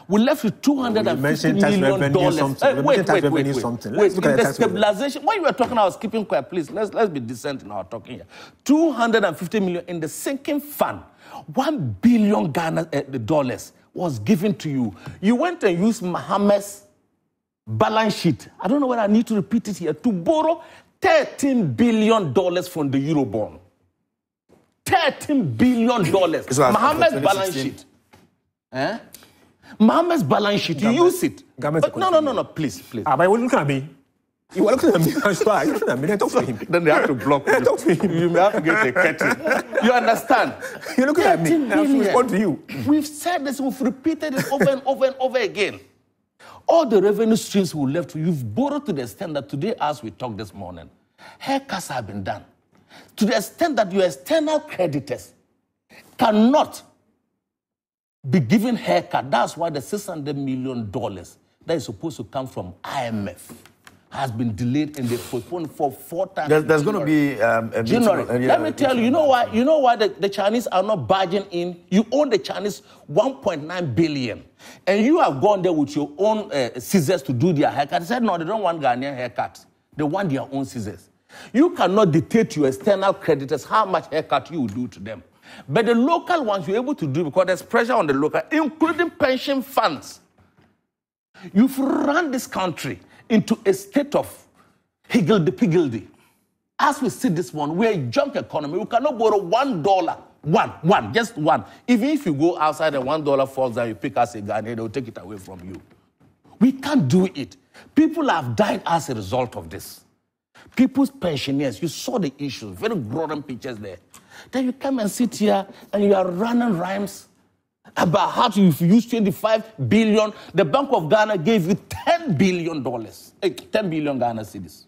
We left you $250 million. Wait. The stabilization. When you were talking, I was keeping quiet. Please, let's be decent in our talking here. 250 million in the sinking fund. $1 billion dollars was given to you. You went and used Mohammed's balance sheet. I don't know whether I need to repeat it here. To borrow $13 billion from the Eurobond. $13 billion. Mohammed's balance sheet. Mohammed's balance sheet. You use it. But no, please. But you were looking at me. You were looking at me. I talk to him. Then they have to block you. Talk to him. You may have to get a curtain. You understand? You're looking at me. I have to respond to you. We've said this. We've repeated it over and over and over again. All the revenue streams we left, you've borrowed to the extent that today, as we talked this morning, haircuts have been done. To the extent that your external creditors cannot be given haircut. That's why the $600 million that is supposed to come from IMF has been delayed and they postponed for 4 times. There's going to be a January. Let me tell you, you know why the Chinese are not barging in? You own the Chinese $1.9 billion. And you have gone there with your own scissors to do their haircut. They said, no, they don't want Ghanaian haircuts. They want their own scissors. You cannot dictate to your external creditors how much haircut you will do to them. But the local ones you're able to do because there's pressure on the local, including pension funds. You've run this country into a state of higgledy-piggledy. As we see this one, we're a junk economy. We cannot borrow $1. Just one. Even if you go outside and $1 falls down, you pick us a Ghanaian, they'll take it away from you. We can't do it. People have died as a result of this. People's pensioners, you saw the issues, very grown pictures there. Then you come and sit here and you are running rhymes about how to use 25 billion. The Bank of Ghana gave you $10 billion, 10 billion Ghana cedis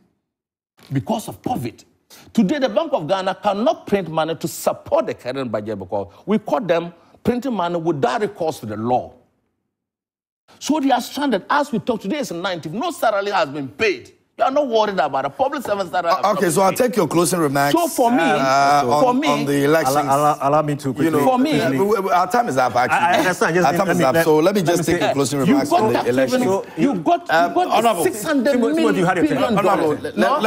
because of COVID. Today, the Bank of Ghana cannot print money to support the current budget because we caught them printing money without recourse to the law. So they are stranded. As we talk, today is the 19th. No salary has been paid. You are not worried about it. Public servants that are okay, so I'll take your closing remarks. So for me, on the elections, allow me to quickly. For me, our time is up. Actually, I understand. Our time is up. So let me just take your closing remarks on the elections. You got $600 million.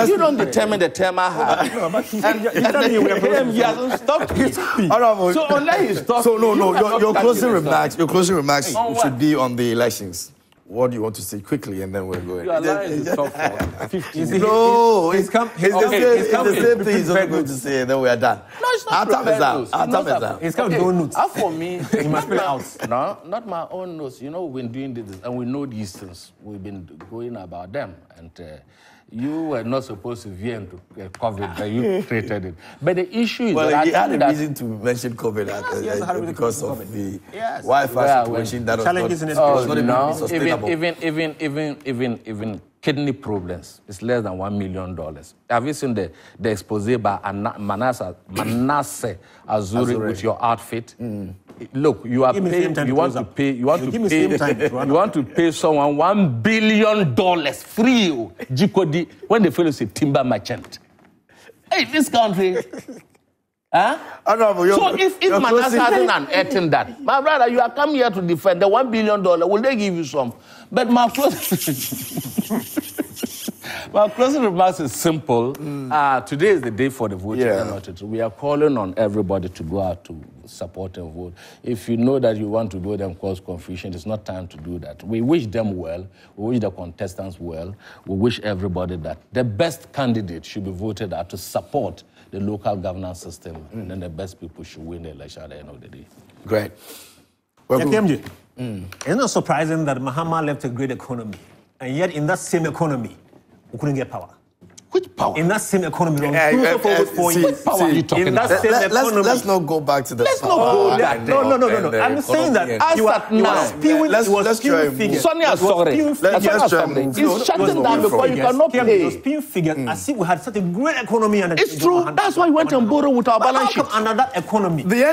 You don't determine the term I have. No, but he hasn't stopped me. So unless he stops, so no, your closing remarks should be on the elections. what do you want to say quickly, and then we'll go You are lying to talk for 50 minutes. No, He's come- it's the same thing he's only going to say, and then we are done. No, it's not Our time is out. Our time is out. He's come with his own notes. For me, He must spell it out. No, not my own notes. You know, we've been doing this, and we know these things. We've been going about them, and you were not supposed to veer into COVID, but you created it. But the issue is Well, that he had a that reason to mention COVID yes, I had a reason because to of mention the Yes. Wi-Fi Well, situation that was challenges in not, it. was not even sustainable. even kidney problems is less than $1 million. Have you seen the expose by Manasseh Azuri with your outfit? Look, you are paying. You want to pay. You want to pay. You want to pay someone $1 billion free. Jikodi when the fellow say timber merchant. Hey, this country. Huh? So if Manasseh hasn't eaten that, my brother, you are coming here to defend the $1 billion. Will they give you some? But my closing remarks is simple. Today is the day for the vote. Yeah. We are calling on everybody to go out to support and vote. If you know that you want to vote and cause confusion, it's not time to do that. We wish them well. We wish the contestants well. We wish everybody that the best candidate should be voted out to support the local governance system, and then the best people should win the election at the end of the day. Great. Well, KMJ, it's not surprising that Mahama left a great economy, and yet in that same economy, we couldn't get power. Which power? In that same economy, Which power are you talking about? Let's not go back to the Let's not go there. No. I'm saying that you are spewing figures. Sonia, sorry. It's shutting down before you cannot pay. You were spewing figures as if we had such a great economy. And it's true. That's why we went and borrowed with our balance sheet. Another economy. The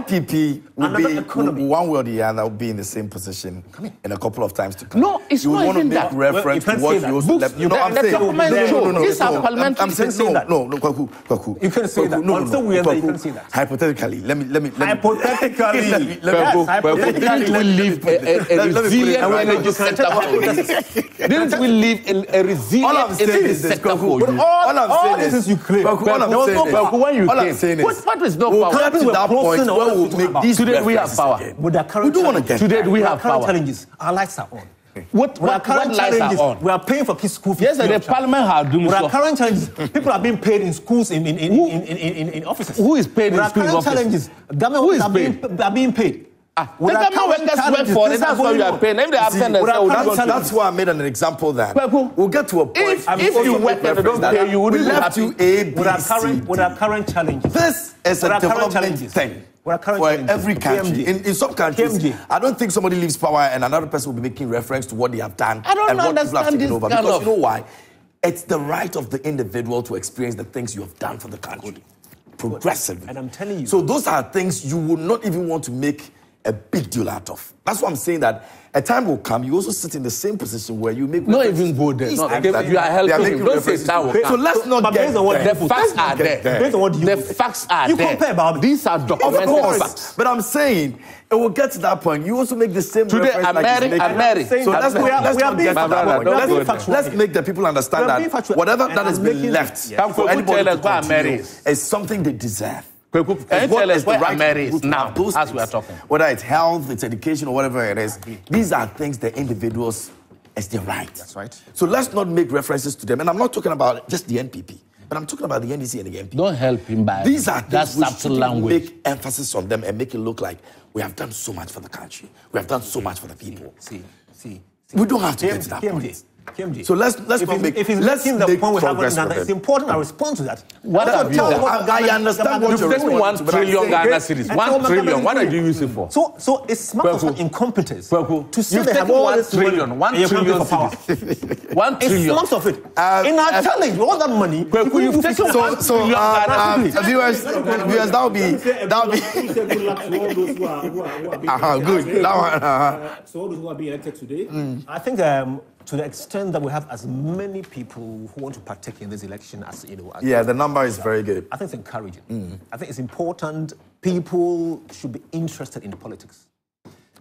NPP will be one way or the other will be in the same position in a couple of times to come. No, it's you not even want to make reference to what you also left. No, I'm saying these are parliamentary. I'm saying no, Kwaku. You can say that. Until we enter, you can say that. Hypothetically, let me. Hypothetically, didn't we leave a resilient energy center for you? Didn't we leave a resilient energy sector for you? All this is you claim. All I'm saying is, what is no power? We'll get to that point where we'll make these. Today we have power. We don't want to get. Today we have power. Challenges. Our lights are on. What lights are on? We are paying for kids' school fees. Yes, the parliament had done so. Our current challenges. People are being paid in schools, in offices. Who is paid in schools? Current challenges. Government are being paid. The government workers work for it. That's why you are paying. If they absent, that's why I made an example that we'll get to a point. If you work and they don't pay, you wouldn't left you A, B, C. With our current challenges. This is a development thing. For every country. In some countries, I don't think somebody leaves power and another person will be making reference to what they have done and what people have taken over. Because you know why? It's the right of the individual to experience the things you have done for the country. Progressively. And I'm telling you. So those are things you would not even want to make a big deal out of. That's why I'm saying that a time will come, you also sit in the same position where you make... Not even go there. You are helping. Don't say time will come. So let's not get there. The facts are there. The facts are there. You compare about these are documented facts. But I'm saying, it will get to that point. You also make the same today, reference So let's not get to that point. Let's make the people understand that whatever that has been left for anybody to continue is something they deserve. Can you tell us where America is now, as we are talking? Whether it's health, it's education, or whatever it is, these are things the individuals, it's their right. That's right. So let's not make references to them. And I'm not talking about just the NPP, but I'm talking about the NDC and the MP. Don't help him by these are that subtle language. Make emphasis on them and make it look like we have done so much for the country. We have done so much for the people. See. We don't have to get to that point. KMJ. So let's make progress. It's important I respond to that. What have you done? I understand what you're responding to. 1 trillion Ghana cedis. 1 trillion. What did you use it for? So it's not of incompetence to say they have all 1 this trillion. 1 trillion cedis. 1 trillion. It's most of it. In our challenge, all that money. You've taken 1 trillion Ghana cedis. Viewers, that'll be. Good. So all those who are being elected today, I think. To the extent that we have as many people who want to partake in this election as the number is very good. I think it's encouraging. I think it's important. People should be interested in politics.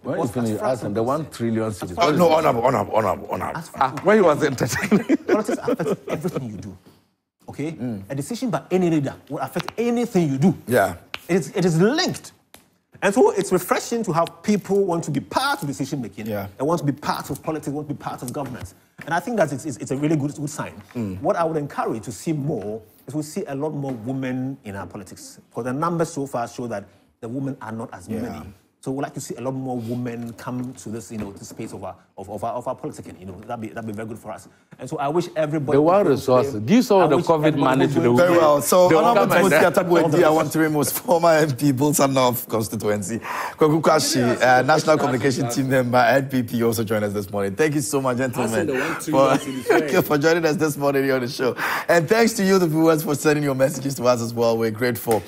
When you finish asking the 1 trillion cedis. No, honorable. When he was entertaining. Politics affects everything you do. Okay? A decision by any leader will affect anything you do. Yeah. It is linked. And so it's refreshing to have people want to be part of decision making and want to be part of politics, want to be part of governance. And I think that it's a really good sign. What I would encourage to see more is we see a lot more women in our politics. Because the numbers so far show that the women are not as many. So we'd like to see a lot more women come to this, this space of our politics. That'd be very good for us. And so I wish everybody. The world resources. Give some of the COVID money to the women. Very well. So Honorable Timothy Attabuedi, I want to remove former MP, Bulsa North constituency. Kwaku Kwashi, National Communication Team member, NPP, also joined us this morning. Thank you so much, gentlemen, for joining us this morning here on the show. And thanks to you, the viewers, for sending your messages to us as well. We're grateful.